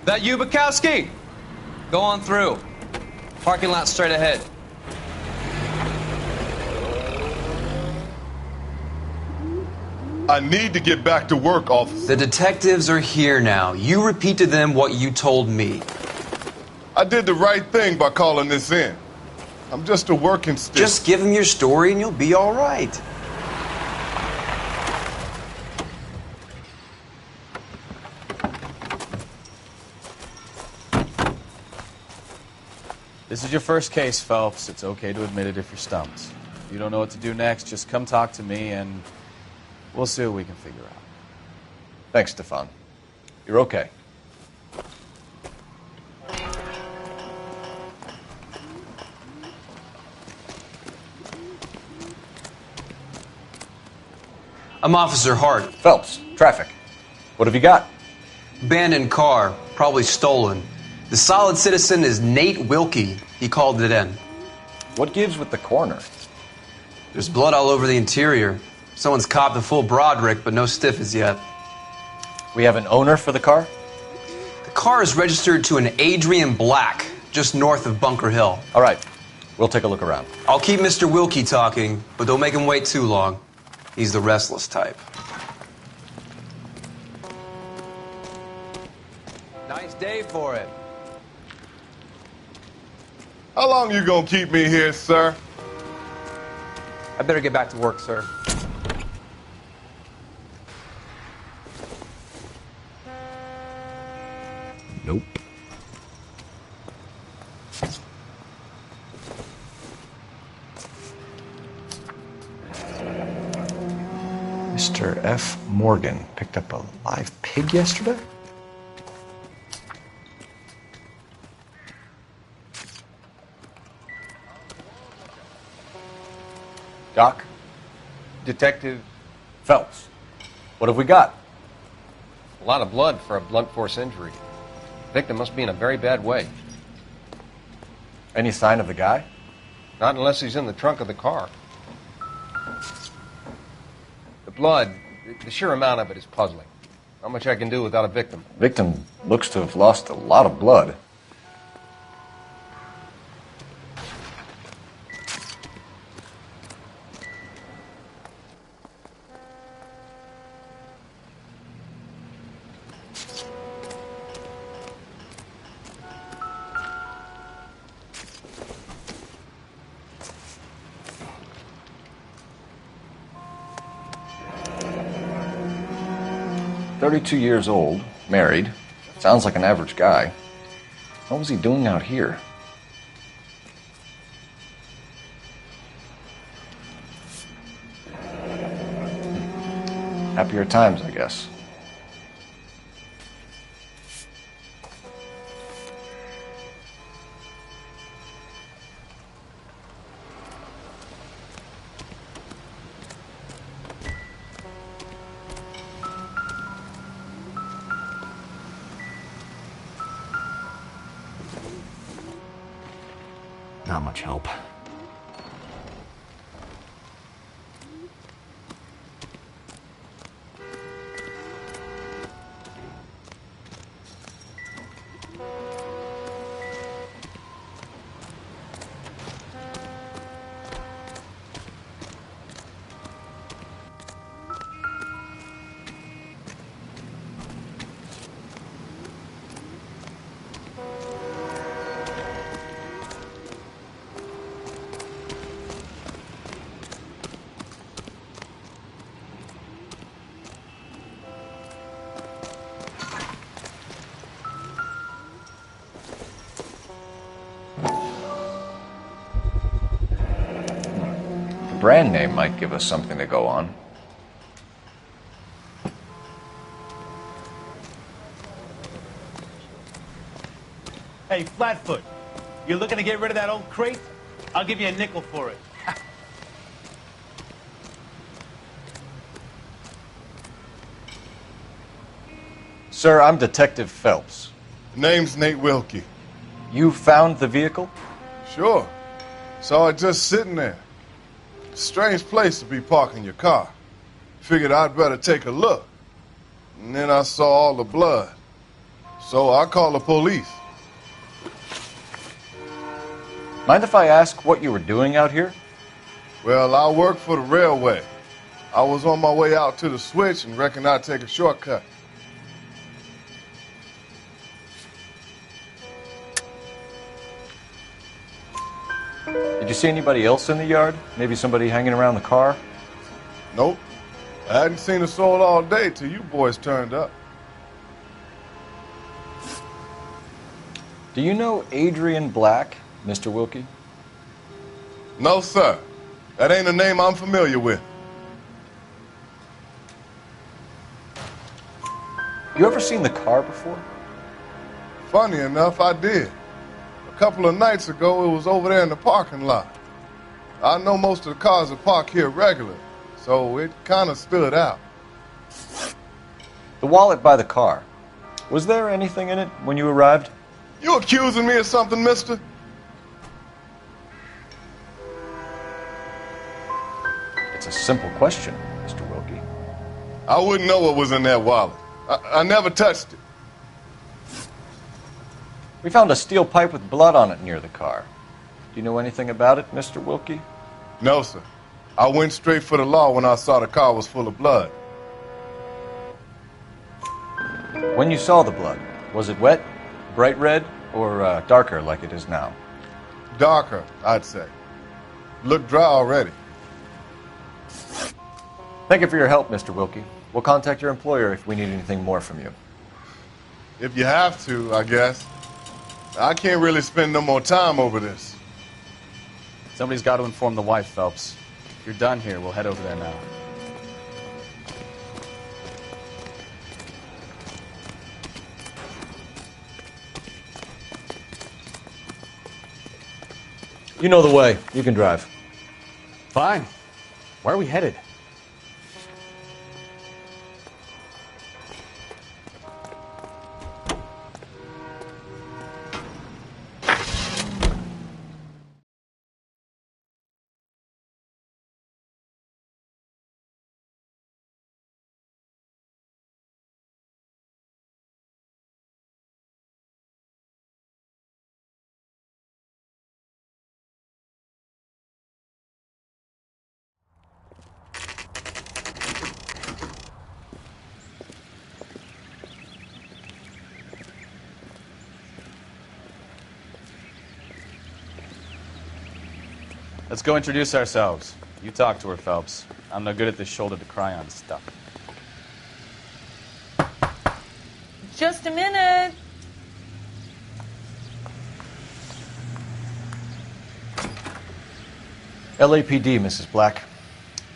That you, Bukowski? Go on through. Parking lot straight ahead. I need to get back to work, officer. The detectives are here now. You repeat to them what you told me. I did the right thing by calling this in. I'm just a working stick. Just give him your story and you'll be all right. This is your first case, Phelps. It's okay to admit it if you're stumped. If you don't know what to do next, just come talk to me and we'll see what we can figure out. Thanks, Stefan. You're okay. I'm Officer Hart. Phelps, traffic. What have you got? Abandoned car, probably stolen. The solid citizen is Nate Wilkie. He called it in. What gives with the coroner? There's blood all over the interior. Someone's copped a full Broderick, but no stiff as yet. We have an owner for the car? The car is registered to an Adrian Black, just north of Bunker Hill. All right. We'll take a look around. I'll keep Mr. Wilkie talking, but don't make him wait too long. He's the restless type. Nice day for it. How long you gonna keep me here, sir? I better get back to work, sir. Nope. Mr. F. Morgan picked up a live pig yesterday? Doc? Detective Phelps. What have we got? A lot of blood for a blunt force injury. Victim must be in a very bad way. Any sign of the guy? Not unless he's in the trunk of the car. The blood, the sheer amount of it is puzzling. Not much I can do without a victim. Victim looks to have lost a lot of blood. $32 years old, married. Sounds like an average guy. What was he doing out here? Happier times, I guess. Not much help. Brand name might give us something to go on. Hey, Flatfoot, you looking to get rid of that old crate? I'll give you a nickel for it. Sir, I'm Detective Phelps. Name's Nate Wilkie. You found the vehicle? Sure. Saw it just sitting there. Strange place to be parking your car. Figured I'd better take a look. And then I saw all the blood. So I called the police. Mind if I ask what you were doing out here? Well, I work for the railway. I was on my way out to the switch and reckoned I'd take a shortcut. Did you see anybody else in the yard? Maybe somebody hanging around the car? Nope. I hadn't seen a soul all day till you boys turned up. Do you know Adrian Black, Mr. Wilkie? No, sir. That ain't a name I'm familiar with. You ever seen the car before? Funny enough, I did. A couple of nights ago, it was over there in the parking lot. I know most of the cars are parked here regular, so it kind of stood out. The wallet by the car. Was there anything in it when you arrived? You accusing me of something, mister? It's a simple question, Mr. Wilkie. I wouldn't know what was in that wallet. I never touched it. We found a steel pipe with blood on it near the car. Do you know anything about it, Mr. Wilkie? No, sir. I went straight for the law when I saw the car was full of blood. When you saw the blood, was it wet, bright red, or darker like it is now? Darker, I'd say. Looked dry already. Thank you for your help, Mr. Wilkie. We'll contact your employer if we need anything more from you. If you have to, I guess. I can't really spend no more time over this. Somebody's got to inform the wife, Phelps. If you're done here, we'll head over there now. You know the way. You can drive. Fine. Where are we headed? Let's go introduce ourselves. You talk to her, Phelps. I'm no good at this shoulder to cry on stuff. Just a minute. LAPD, Mrs. Black.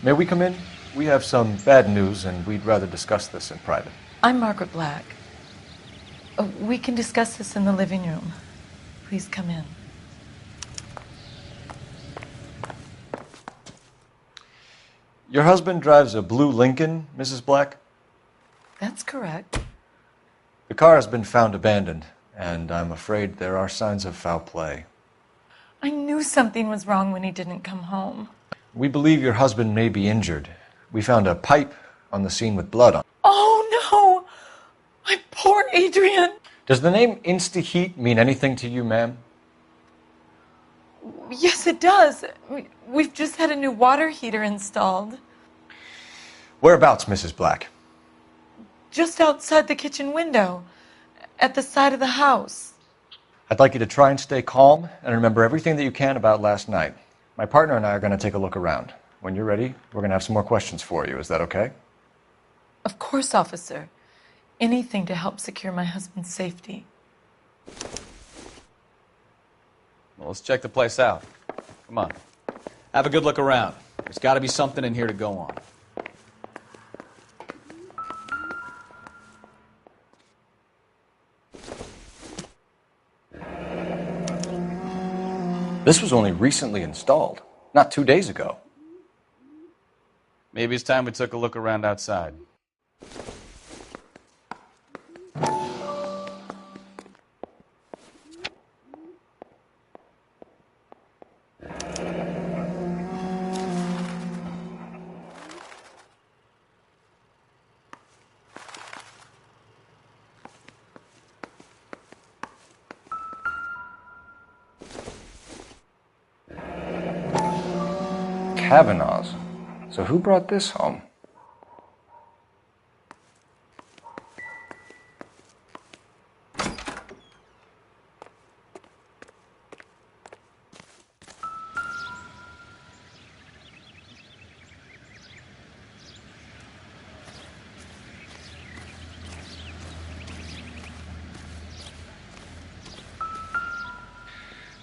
May we come in? We have some bad news, and we'd rather discuss this in private. I'm Margaret Black. We can discuss this in the living room. Please come in. Your husband drives a blue Lincoln, Mrs. Black? That's correct. The car has been found abandoned, and I'm afraid there are signs of foul play. I knew something was wrong when he didn't come home. We believe your husband may be injured. We found a pipe on the scene with blood on it. Oh, no! My poor Adrian! Does the name Insta-Heat mean anything to you, ma'am? Yes, it does. We've just had a new water heater installed. Whereabouts, Mrs. Black? Just outside the kitchen window, at the side of the house. I'd like you to try and stay calm and remember everything that you can about last night. My partner and I are going to take a look around. When you're ready, we're going to have some more questions for you. Is that okay? Of course, officer. Anything to help secure my husband's safety. Well, let's check the place out. Come on. Have a good look around. There's got to be something in here to go on. This was only recently installed, not 2 days ago. Maybe it's time we took a look around outside. Kavanaugh's. So who brought this home?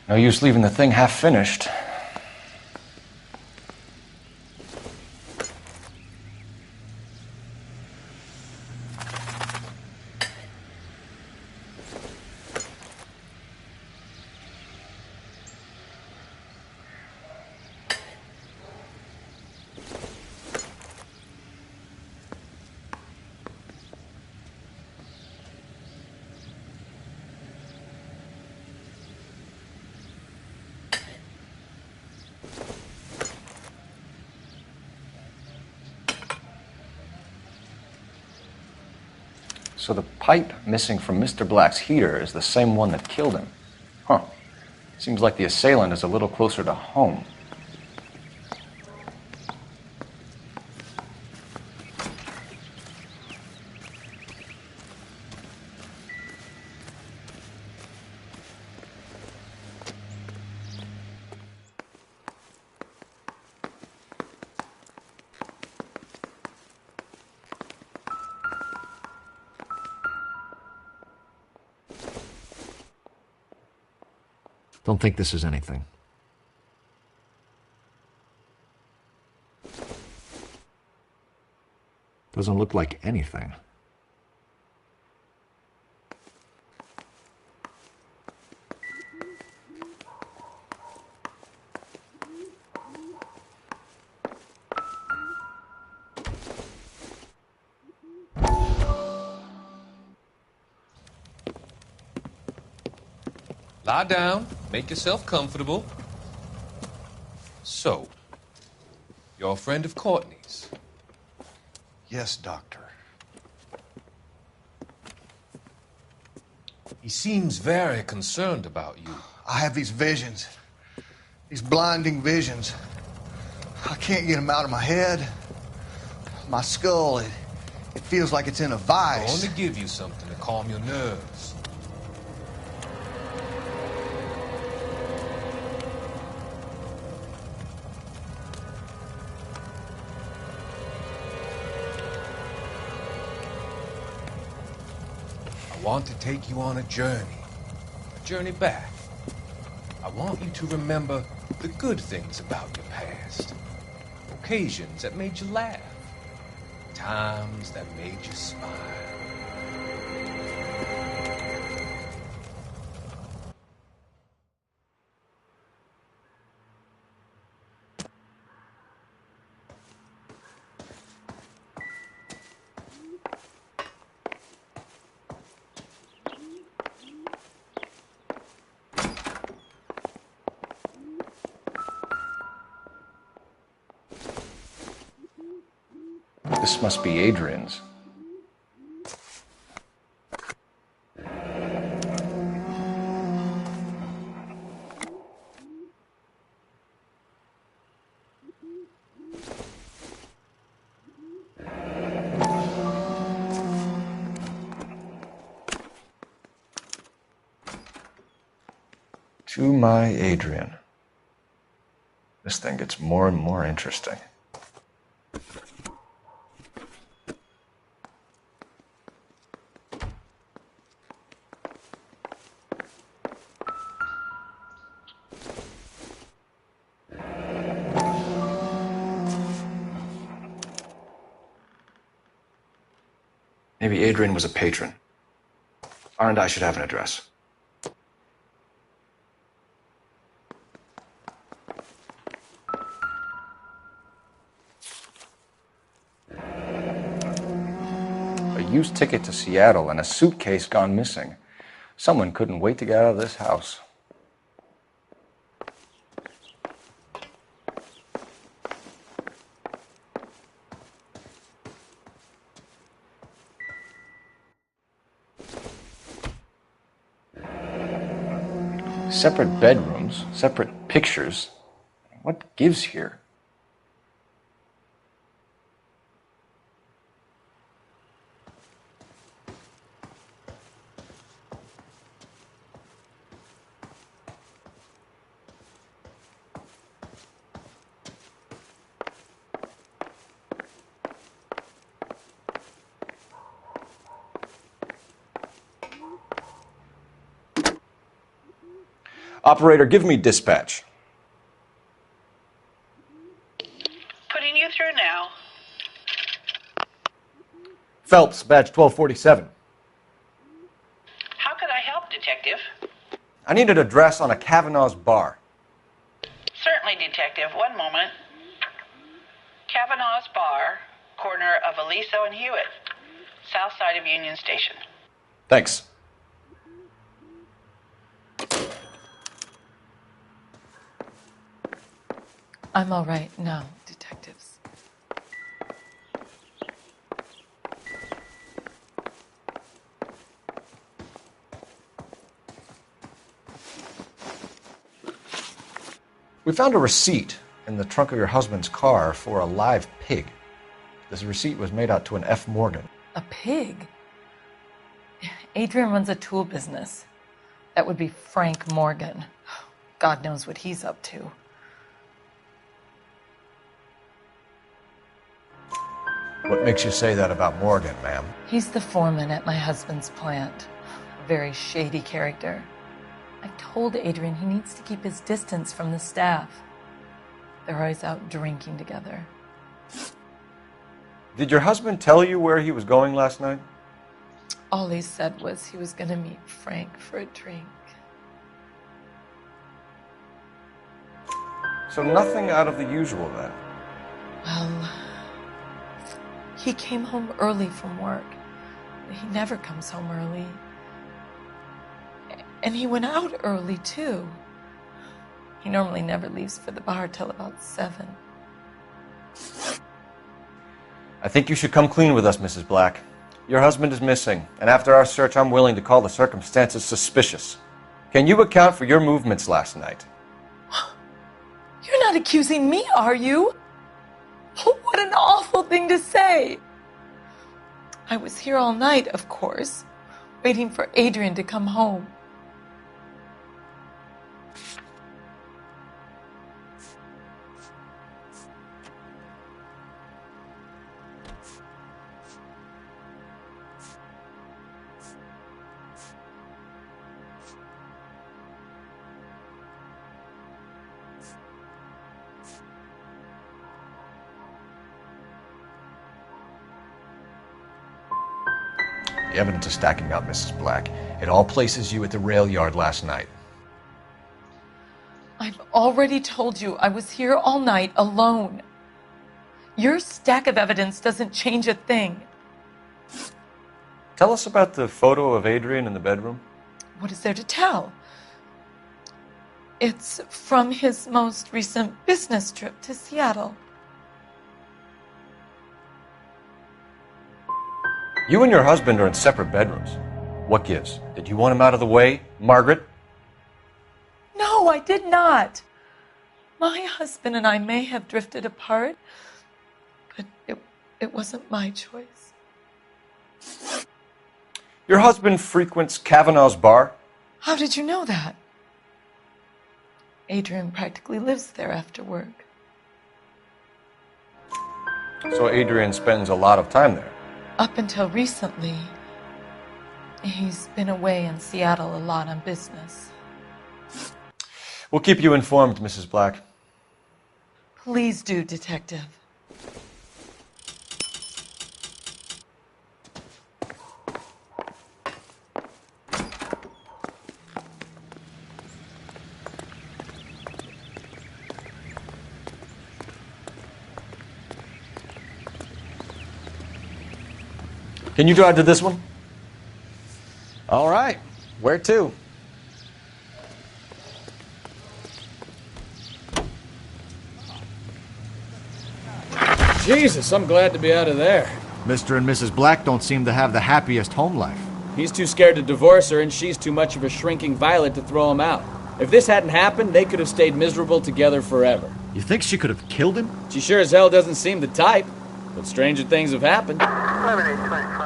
No use leaving the thing half finished. So the pipe missing from Mr. Black's heater is the same one that killed him. Huh. Seems like the assailant is a little closer to home. Don't think this is anything. Doesn't look like anything. Lie down, make yourself comfortable. So, you're a friend of Courtney's? Yes, Doctor. He seems very concerned about you. I have these visions. These blinding visions. I can't get them out of my head. My skull, it feels like it's in a vice. I want to give you something to calm your nerves. I want to take you on a journey back. I want you to remember the good things about your past, occasions that made you laugh, times that made you smile. This must be Adrian's. To my Adrian. This thing gets more and more interesting. Maybe Adrian was a patron. R&I should have an address. A used ticket to Seattle and a suitcase gone missing. Someone couldn't wait to get out of this house. Separate bedrooms, separate pictures. What gives here? Operator, give me dispatch. Putting you through now. Phelps, badge 1247. How could I help, Detective? I need an address on a Kavanaugh's bar. Certainly, Detective. One moment. Kavanaugh's Bar, corner of Aliso and Hewitt, south side of Union Station. Thanks. I'm all right now, detectives. We found a receipt in the trunk of your husband's car for a live pig. This receipt was made out to an F. Morgan. A pig? Adrian runs a tool business. That would be Frank Morgan. God knows what he's up to. What makes you say that about Morgan, ma'am? He's the foreman at my husband's plant. A very shady character. I've told Adrian he needs to keep his distance from the staff. They're always out drinking together. Did your husband tell you where he was going last night? All he said was he was going to meet Frank for a drink. So nothing out of the usual then? Well, he came home early from work. He never comes home early. And he went out early, too. He normally never leaves for the bar till about 7. I think you should come clean with us, Mrs. Black. Your husband is missing, and after our search, I'm willing to call the circumstances suspicious. Can you account for your movements last night? You're not accusing me, are you? What an awful thing to say. I was here all night, of course, waiting for Adrian to come home. The evidence is stacking up, Mrs. Black. It all places you at the rail yard last night. I've already told you I was here all night alone. Your stack of evidence doesn't change a thing. Tell us about the photo of Adrian in the bedroom. What is there to tell? It's from his most recent business trip to Seattle. You and your husband are in separate bedrooms. What gives? Did you want him out of the way, Margaret? No, I did not. My husband and I may have drifted apart, but it wasn't my choice. Your husband frequents Kavanaugh's bar? How did you know that? Adrian practically lives there after work. So Adrian spends a lot of time there. Up until recently, he's been away in Seattle a lot on business. We'll keep you informed, Mrs. Black. Please do, Detective. Can you drive to this one? All right. Where to? Jesus, I'm glad to be out of there. Mr. and Mrs. Black don't seem to have the happiest home life. He's too scared to divorce her, and she's too much of a shrinking violet to throw him out. If this hadn't happened, they could have stayed miserable together forever. You think she could have killed him? She sure as hell doesn't seem the type. But stranger things have happened. 11825.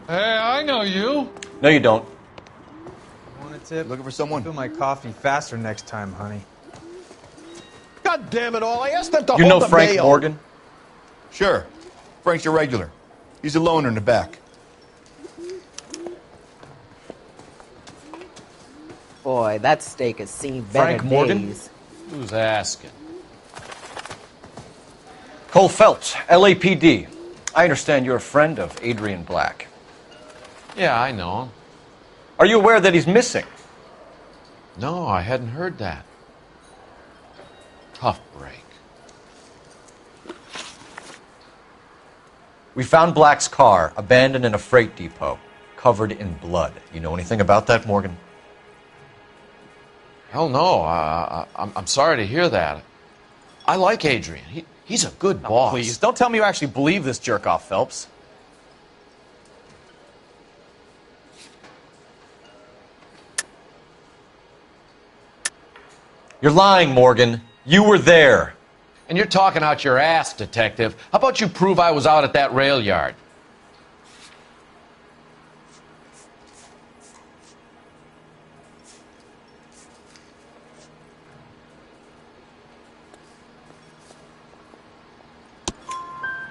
Hey, I know you. No, you don't. Want a tip? Looking for someone? Fill my coffee faster next time, honey. God damn it all, I asked them to You hold know the Frank mail. Morgan? Sure. Frank's a regular. He's a loner in the back. Boy, that steak has seen better Frank Morgan? days. Who's asking? Cole Phelps, LAPD. I understand you're a friend of Adrian Black. Yeah, I know him. Are you aware that he's missing? No, I hadn't heard that. Tough break. We found Black's car abandoned in a freight depot, covered in blood. You know anything about that, Morgan? Hell no. I'm sorry to hear that. I like Adrian. He's a good boss. Please, don't tell me you actually believe this jerk-off, Phelps. You're lying, Morgan. You were there. And you're talking out your ass, detective. How about you prove I was out at that rail yard?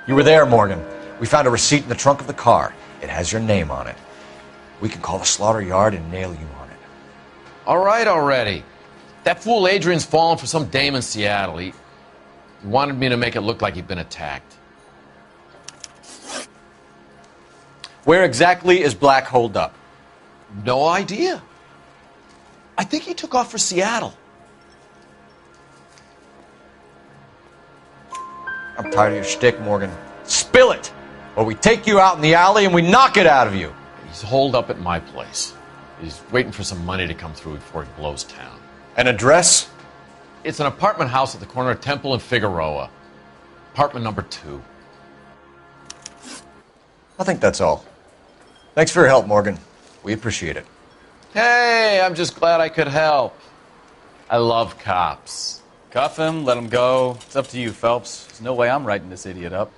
You were there, Morgan. We found a receipt in the trunk of the car. It has your name on it. We can call the slaughter yard and nail you on it. All right already. That fool Adrian's fallen for some dame in Seattle. He wanted me to make it look like he'd been attacked. Where exactly is Black holed up? No idea. I think he took off for Seattle. I'm tired of your shtick, Morgan. Spill it! Or we take you out in the alley and we knock it out of you. He's holed up at my place. He's waiting for some money to come through before he blows town. An address? It's an apartment house at the corner of Temple and Figueroa. Apartment number 2. I think that's all. Thanks for your help, Morgan. We appreciate it. Hey, I'm just glad I could help. I love cops. Cuff him, let him go. It's up to you, Phelps. There's no way I'm writing this idiot up.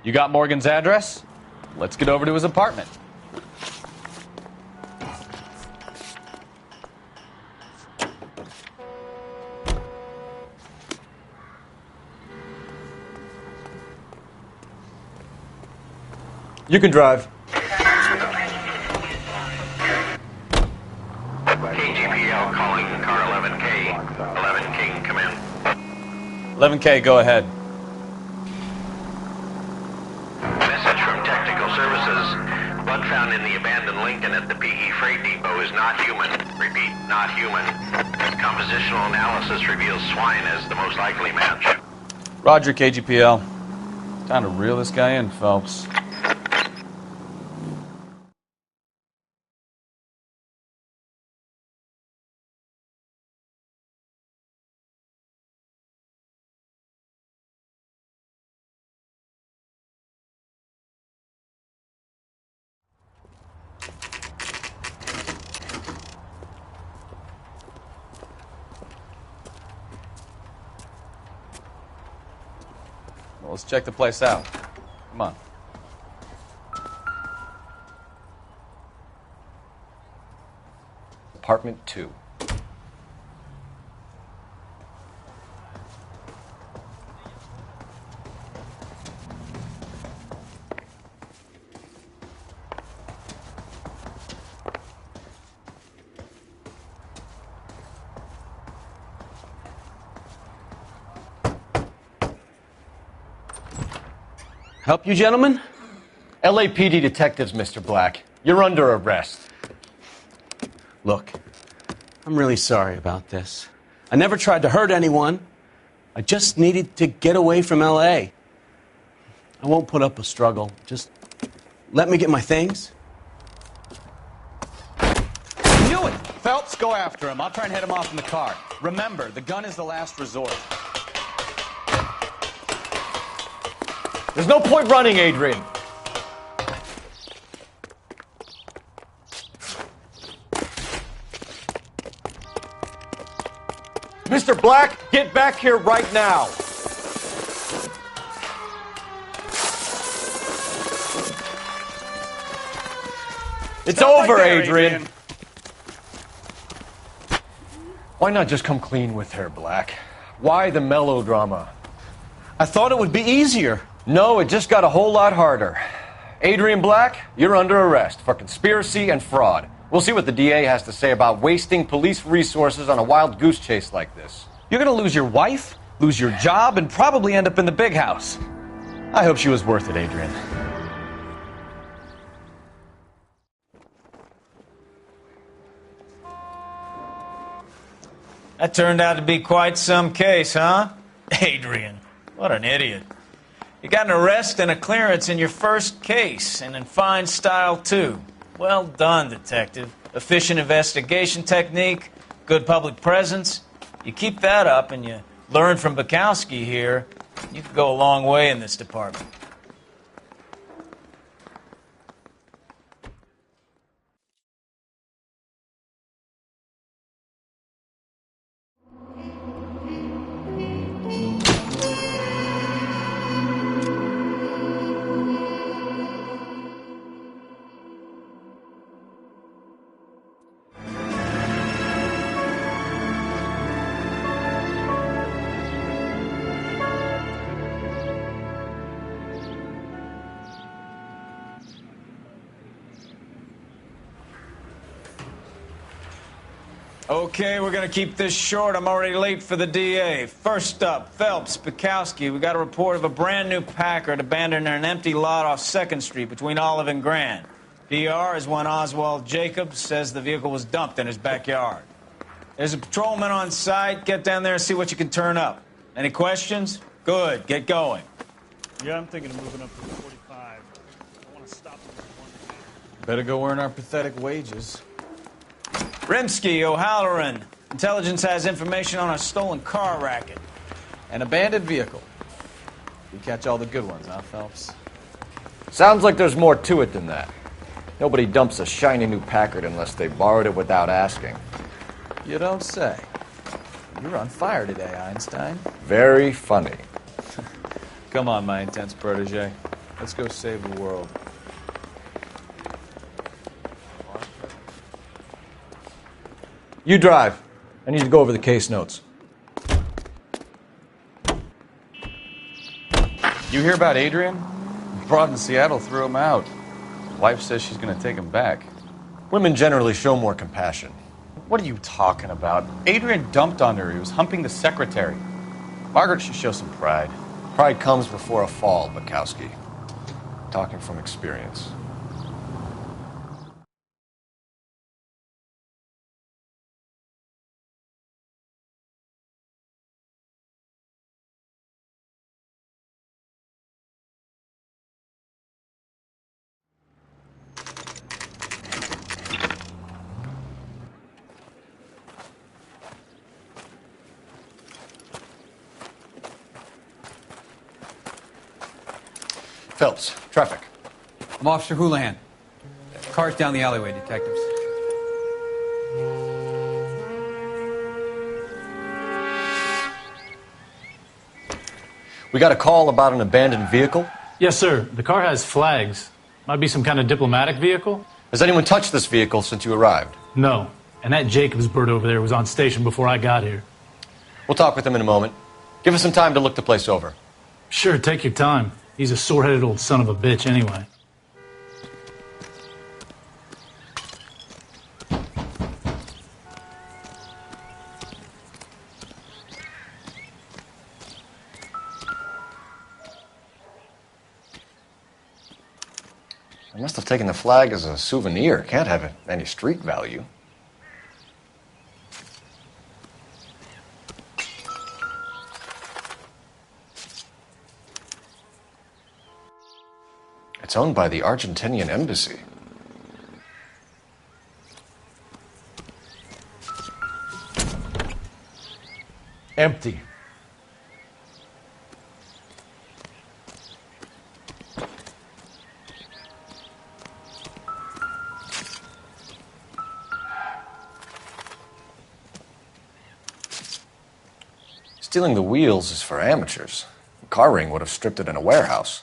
You got Morgan's address? Let's get over to his apartment. You can drive. KGPL calling car 11K. 11K, come in. 11K, go ahead. Message from Technical Services. Blood found in the abandoned Lincoln at the PE Freight Depot is not human. Repeat, not human. Compositional analysis reveals swine as the most likely match. Roger, KGPL. Time to reel this guy in, Phelps. Well, let's check the place out. Come on. Apartment 2. Help you, gentlemen? LAPD detectives, Mr. Black. You're under arrest. Look, I'm really sorry about this. I never tried to hurt anyone. I just needed to get away from L.A. I won't put up a struggle. Just let me get my things. Knew it! Phelps, go after him. I'll try and head him off in the car. Remember, the gun is the last resort. There's no point running, Adrian. Mr. Black, get back here right now. It's over, Adrian. Why not just come clean with her, Black? Why the melodrama? I thought it would be easier. No, it just got a whole lot harder. Adrian Black, you're under arrest for conspiracy and fraud. We'll see what the DA has to say about wasting police resources on a wild goose chase like this. You're gonna lose your wife, lose your job, and probably end up in the big house. I hope she was worth it, Adrian. That turned out to be quite some case, huh? Adrian, what an idiot. You got an arrest and a clearance in your first case, and in fine style, too. Well done, detective. Efficient investigation technique, good public presence. You keep that up and you learn from Bukowski here, you could go a long way in this department. Okay, we're going to keep this short. I'm already late for the DA. First up, Phelps, Bukowski. We got a report of a brand new Packard abandoned in an empty lot off 2nd Street between Olive and Grand. PR is one Oswald Jacobs says the vehicle was dumped in his backyard. There's a patrolman on site. Get down there and see what you can turn up. Any questions? Good. Get going. Yeah, I'm thinking of moving up to 45. I want to stop them at one. Better go earn our pathetic wages. Rimsky, O'Halloran. Intelligence has information on a stolen car racket. An abandoned vehicle. You catch all the good ones, huh, Phelps? Sounds like there's more to it than that. Nobody dumps a shiny new Packard unless they borrowed it without asking. You don't say. You're on fire today, Einstein. Very funny. Come on, my intense protege. Let's go save the world. You drive. I need to go over the case notes. You hear about Adrian? The broad in Seattle threw him out. Wife says she's going to take him back. Women generally show more compassion. What are you talking about? Adrian dumped on her. He was humping the secretary. Margaret should show some pride. Pride comes before a fall, Bukowski. Talking from experience. Phelps, traffic. I'm Officer Houlihan. Car's down the alleyway, detectives. We got a call about an abandoned vehicle? Yes, sir. The car has flags. Might be some kind of diplomatic vehicle. Has anyone touched this vehicle since you arrived? No. And that Jacobs bird over there was on station before I got here. We'll talk with him in a moment. Give us some time to look the place over. Sure, take your time. He's a sore-headed old son of a bitch anyway. I must have taken the flag as a souvenir. Can't have any street value. It's owned by the Argentinian embassy. Empty. Stealing the wheels is for amateurs. A car ring would have stripped it in a warehouse.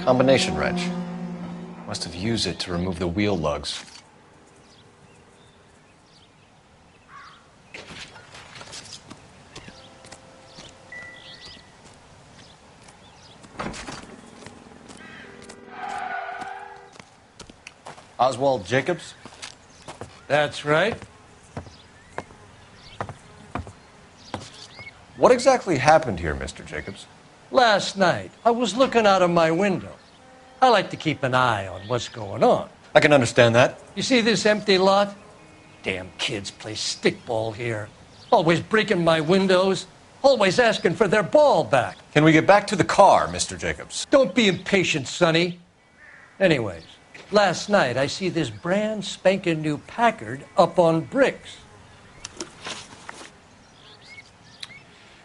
Combination wrench. Must have used it to remove the wheel lugs. Oswald Jacobs? That's right. What exactly happened here, Mr. Jacobs? Last night, I was looking out of my window. I like to keep an eye on what's going on. I can understand that. You see this empty lot? Damn kids play stickball here. Always breaking my windows. Always asking for their ball back. Can we get back to the car, Mr. Jacobs? Don't be impatient, Sonny. Anyways, last night I see this brand spanking new Packard up on bricks.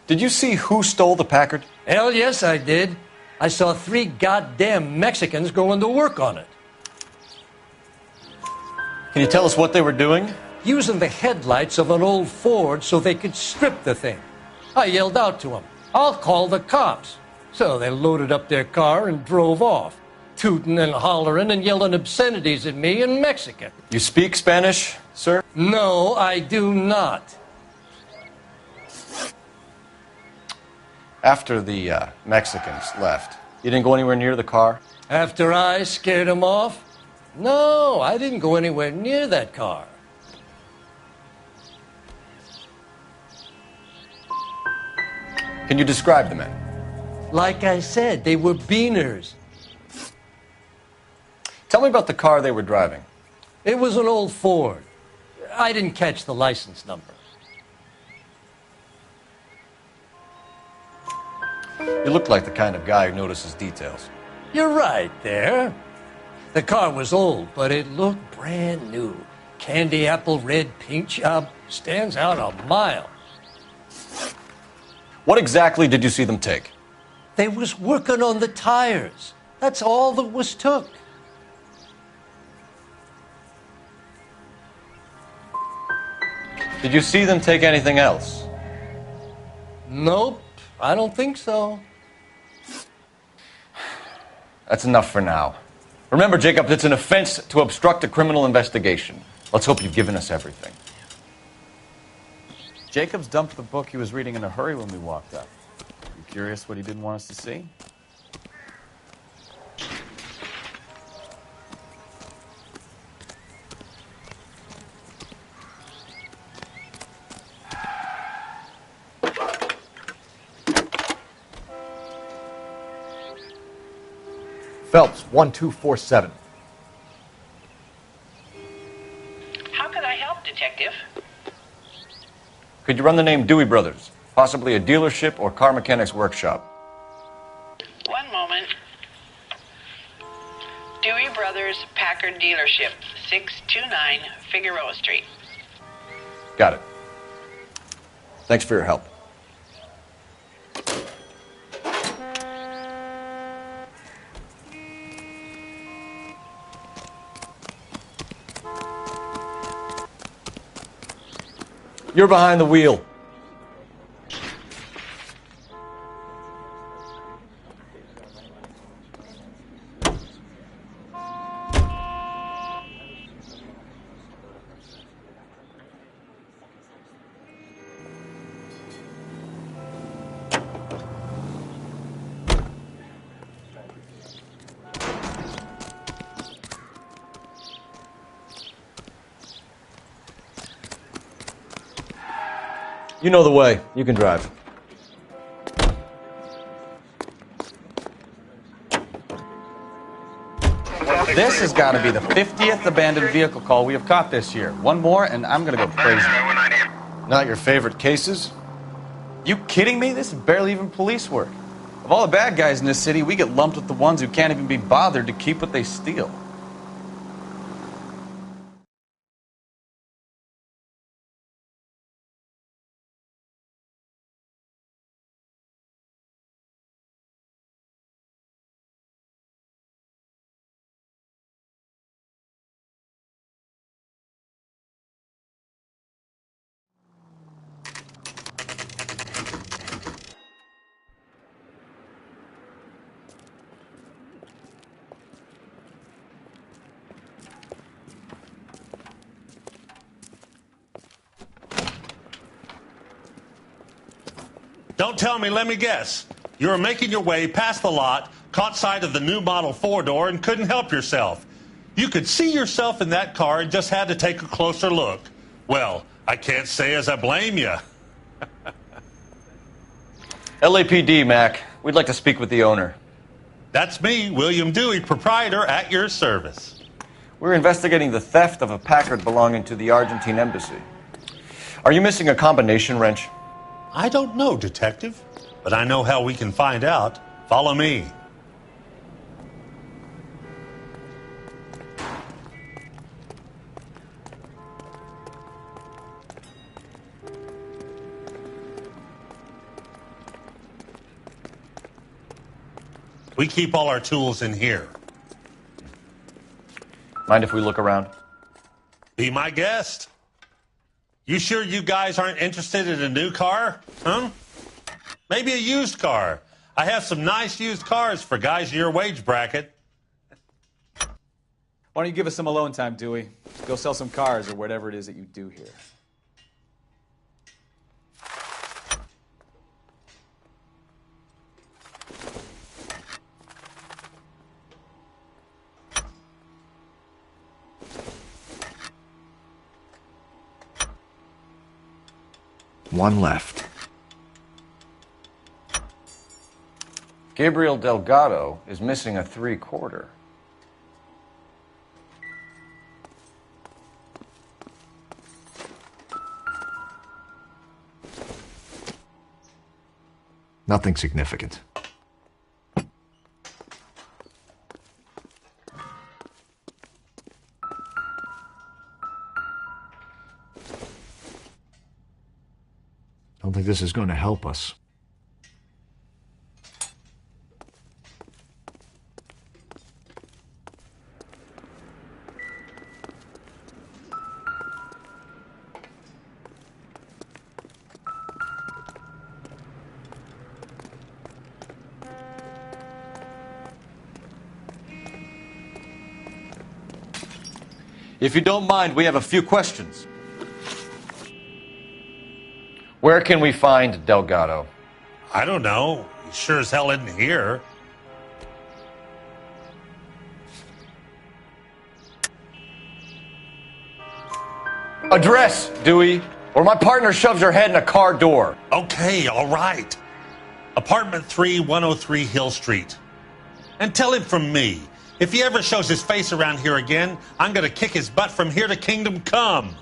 Did you see who stole the Packard? Hell yes, I did. I saw 3 goddamn Mexicans going to work on it. Can you tell us what they were doing? Using the headlights of an old Ford so they could strip the thing. I yelled out to them, "I'll call the cops." So they loaded up their car and drove off, tooting and hollering and yelling obscenities at me in Mexican. You speak Spanish, sir? No, I do not. After the Mexicans left, you didn't go anywhere near the car? After I scared them off? No, I didn't go anywhere near that car. Can you describe the men? Like I said, they were beaners. Tell me about the car they were driving. It was an old Ford. I didn't catch the license number. You look like the kind of guy who notices details. You're right there. The car was old, but it looked brand new. Candy apple red paint job stands out a mile. What exactly did you see them take? They was working on the tires. That's all that was took. Did you see them take anything else? Nope, I don't think so. That's enough for now. Remember, Jacob, it's an offense to obstruct a criminal investigation. Let's hope you've given us everything. Jacobs dumped the book he was reading in a hurry when we walked up. You curious what he didn't want us to see? Phelps, 1247. How can I help, Detective? Could you run the name Dewey Brothers? Possibly a dealership or car mechanic's workshop. One moment. Dewey Brothers Packard Dealership, 629 Figueroa Street. Got it. Thanks for your help. You're behind the wheel. You know the way. You can drive. This has got to be the 50th abandoned vehicle call we have caught this year. One more, and I'm going to go crazy. Not your favorite cases? You kidding me? This is barely even police work. Of all the bad guys in this city, we get lumped with the ones who can't even be bothered to keep what they steal. Don't tell me, let me guess. You were making your way past the lot, caught sight of the new model 4-door, and couldn't help yourself. You could see yourself in that car and just had to take a closer look. Well, I can't say as I blame you. LAPD, Mac. We'd like to speak with the owner. That's me, William Dewey, proprietor, at your service. We're investigating the theft of a Packard belonging to the Argentine embassy. Are you missing a combination wrench? I don't know, Detective, but I know how we can find out. Follow me. We keep all our tools in here. Mind if we look around? Be my guest. You sure you guys aren't interested in a new car? Huh? Maybe a used car. I have some nice used cars for guys in your wage bracket. Why don't you give us some alone time, Dewey? Go sell some cars or whatever it is that you do here. One left. Gabriel Delgado is missing a 3/4. Nothing significant. Don't think this is going to help us. If you don't mind, we have a few questions. Where can we find Delgado? I don't know. He sure as hell isn't here. Address, Dewey, or my partner shoves her head in a car door. Okay, all right. Apartment 3, 103 Hill Street. And tell him from me, if he ever shows his face around here again, I'm going to kick his butt from here to kingdom come.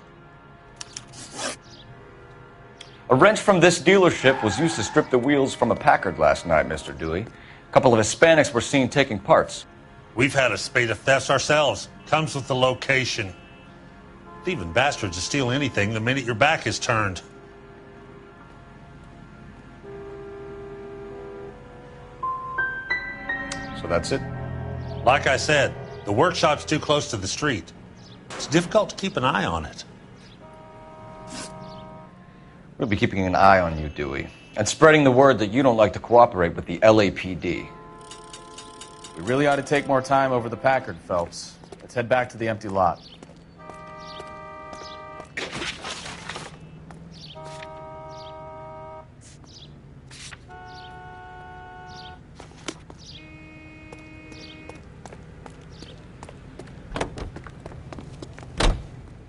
A wrench from this dealership was used to strip the wheels from a Packard last night, Mr. Dewey. A couple of Hispanics were seen taking parts. We've had a spate of thefts ourselves. Comes with the location. Thieving bastards will steal anything the minute your back is turned. So that's it? Like I said, the workshop's too close to the street. It's difficult to keep an eye on it. We'll be keeping an eye on you, Dewey, and spreading the word that you don't like to cooperate with the LAPD. We really ought to take more time over the Packard, Phelps. Let's head back to the empty lot.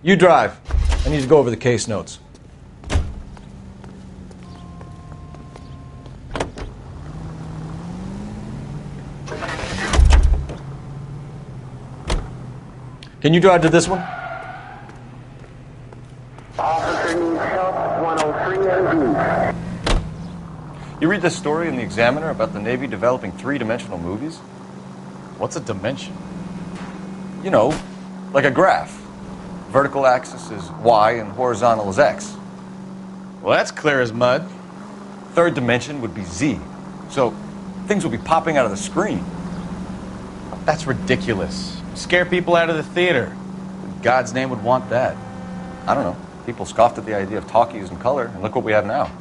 You drive. I need to go over the case notes. Can you drive to this one? Officer needs help, 103 AD. You read this story in the Examiner about the Navy developing three-dimensional movies? What's a dimension? You know, like a graph. Vertical axis is Y and horizontal is X. Well, that's clear as mud. Third dimension would be Z. So things will be popping out of the screen. That's ridiculous. Scare people out of the theater. In God's name would want that. I don't know. People scoffed at the idea of talkies in color, and look what we have now.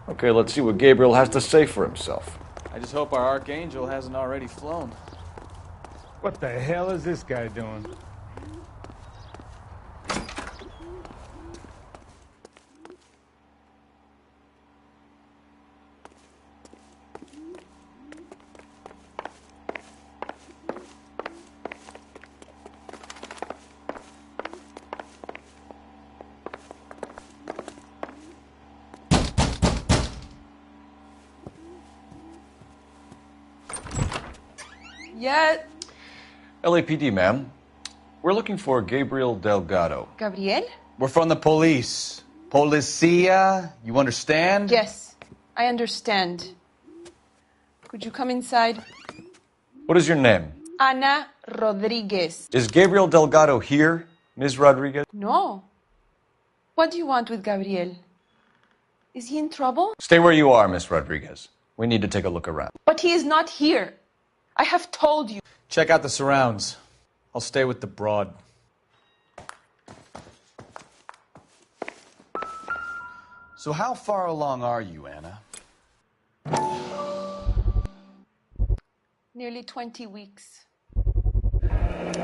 Okay, let's see what Gabriel has to say for himself. I just hope our Archangel hasn't already flown. What the hell is this guy doing? Yet. LAPD, ma'am. We're looking for Gabriel Delgado. Gabriel? We're from the police. Policia, you understand? Yes, I understand. Could you come inside? What is your name? Ana Rodriguez. Is Gabriel Delgado here, Ms. Rodriguez? No. What do you want with Gabriel? Is he in trouble? Stay where you are, Ms. Rodriguez. We need to take a look around. But he is not here. I have told you. Check out the surrounds. I'll stay with the broad. So how far along are you, Anna? Nearly 20 weeks.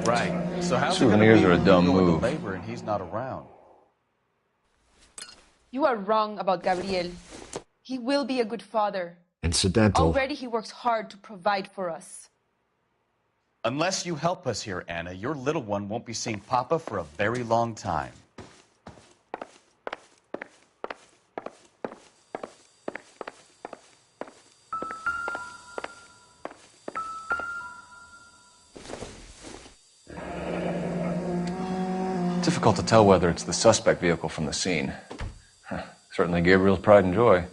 Right. So how's Souvenirs it are a dumb go with move. the labor and he's not around? You are wrong about Gabriel. He will be a good father. Incidental. Already he works hard to provide for us. Unless you help us here, Anna, your little one won't be seeing Papa for a very long time. Difficult to tell whether it's the suspect vehicle from the scene. Certainly Gabriel's pride and joy.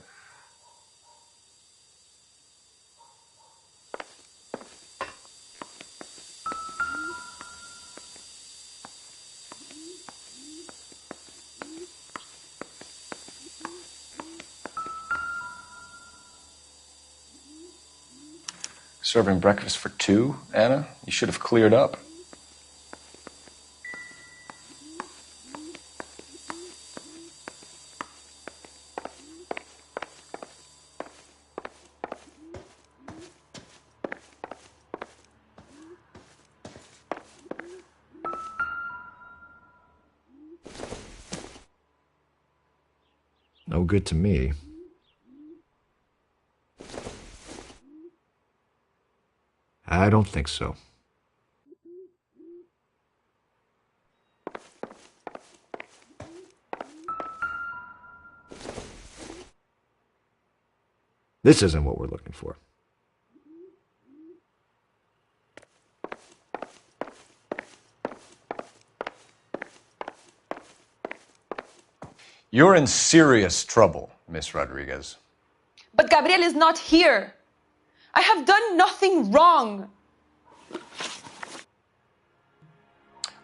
Serving breakfast for two, Anna? You should have cleared up. No good to me. I don't think so. This isn't what we're looking for. You're in serious trouble, Miss Rodriguez. But Gabriel is not here. I have done nothing wrong.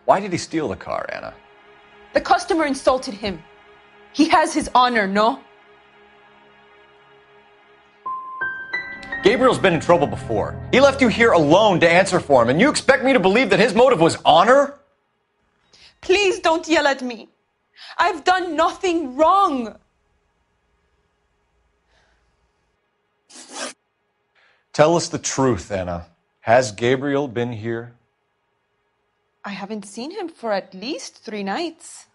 Why did he steal the car, Anna? The customer insulted him. He has his honor, no? Gabriel's been in trouble before. He left you here alone to answer for him, and you expect me to believe that his motive was honor? Please don't yell at me. I've done nothing wrong. Tell us the truth, Anna. Has Gabriel been here? I haven't seen him for at least 3 nights.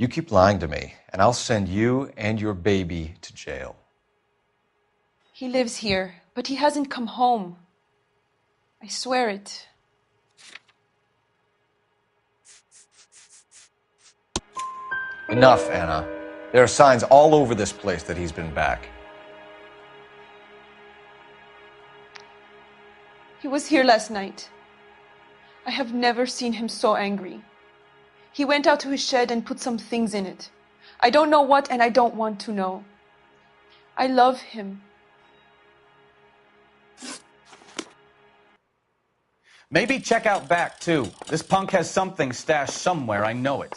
You keep lying to me, and I'll send you and your baby to jail. He lives here, but he hasn't come home. I swear it. Enough, Anna. There are signs all over this place that he's been back. He was here last night. I have never seen him so angry. He went out to his shed and put some things in it. I don't know what, and I don't want to know. I love him. Maybe check out back, too. This punk has something stashed somewhere, I know it.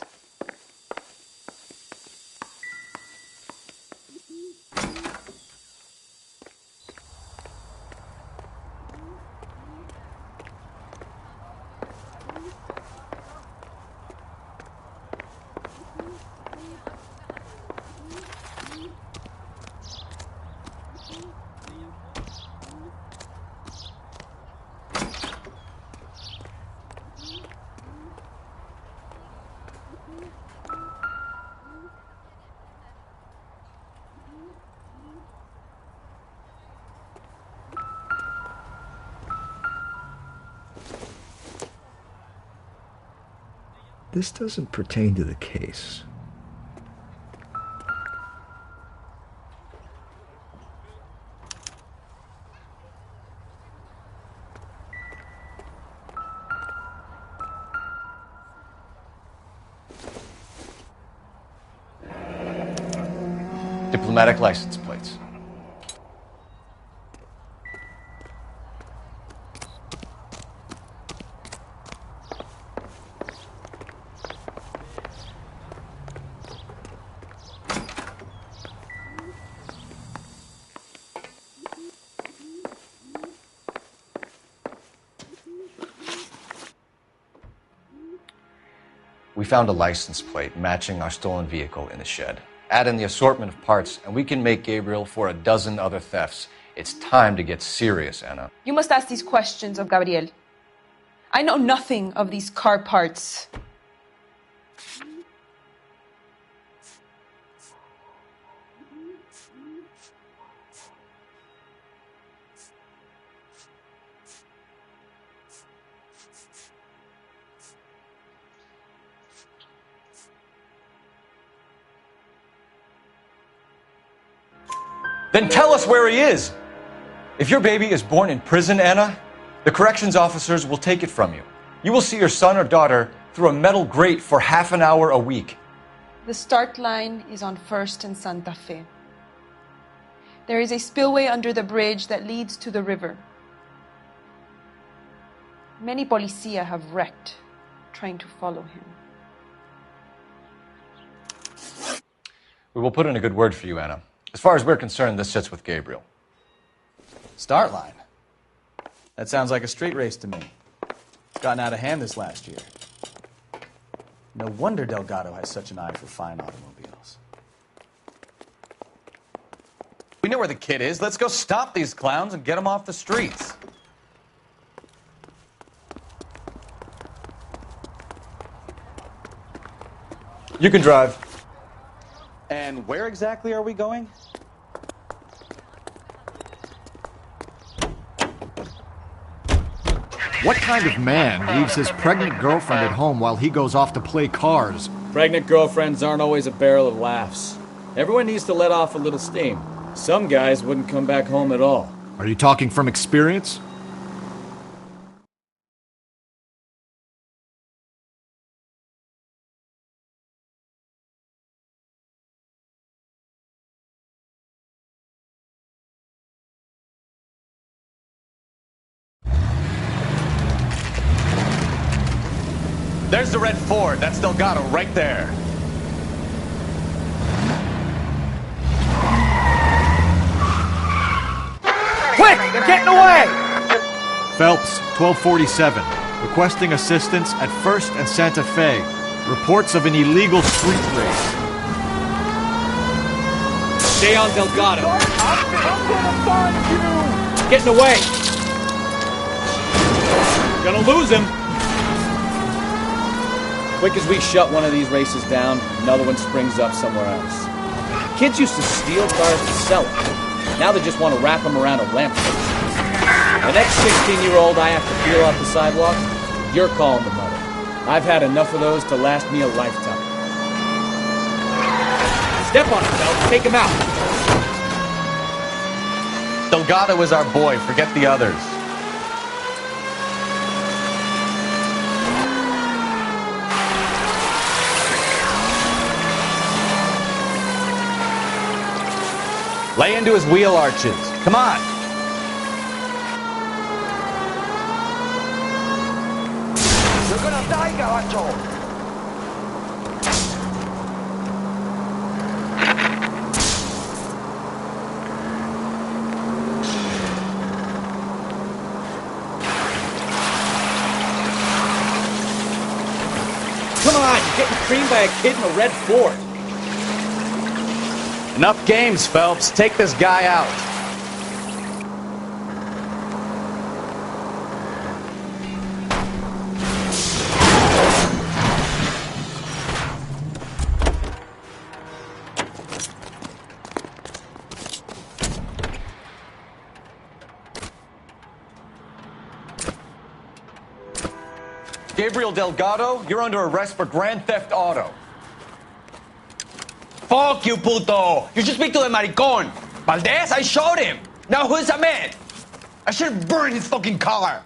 This doesn't pertain to the case. Diplomatic license plates. We found a license plate matching our stolen vehicle in the shed. Add in the assortment of parts, and we can make Gabriel for a dozen other thefts. It's time to get serious, Anna. You must ask these questions of Gabriel. I know nothing of these car parts. Then tell us where he is. If your baby is born in prison, Anna, the corrections officers will take it from you. You will see your son or daughter through a metal grate for half an hour a week. The start line is on 1st and Santa Fe. There is a spillway under the bridge that leads to the river. Many policia have wrecked trying to follow him. We will put in a good word for you, Anna. As far as we're concerned, this sits with Gabriel. Start line? That sounds like a street race to me. It's gotten out of hand this last year. No wonder Delgado has such an eye for fine automobiles. We know where the kid is. Let's go stop these clowns and get them off the streets. You can drive. And where exactly are we going? What kind of man leaves his pregnant girlfriend at home while he goes off to play cars? Pregnant girlfriends aren't always a barrel of laughs. Everyone needs to let off a little steam. Some guys wouldn't come back home at all. Are you talking from experience? There's the red Ford. That's Delgado right there. Quick! They're getting away! Phelps, 1247. Requesting assistance at 1st and Santa Fe. Reports of an illegal street race. Stay on Delgado. I'm gonna find you! Getting away. Gonna lose him. Quick as we shut one of these races down, another one springs up somewhere else. Kids used to steal cars to sell them. Now they just want to wrap them around a lamppost. The next 16-year-old I have to peel off the sidewalk, you're calling the mother. I've had enough of those to last me a lifetime. Step on him, Phelps. Take him out. Delgado is our boy. Forget the others. Lay into his wheel arches. Come on. You're gonna die, Garacho! Come on, you're getting creamed by a kid in a red Ford. Enough games, Phelps. Take this guy out. Gabriel Delgado, you're under arrest for grand theft auto. Fuck you, puto! You should speak to the maricón. Valdez, I showed him. Now who's a man? I should have burned his fucking car.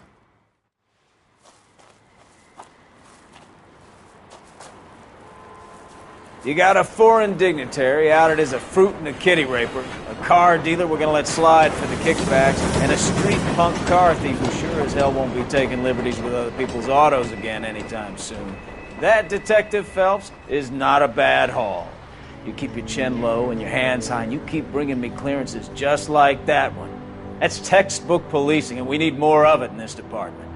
You got a foreign dignitary outed as a fruit and a kitty raper, a car dealer we're gonna let slide for the kickbacks, and a street punk car thief who sure as hell won't be taking liberties with other people's autos again anytime soon. That, Detective Phelps, is not a bad haul. You keep your chin low and your hands high, and you keep bringing me clearances just like that one. That's textbook policing, and we need more of it in this department.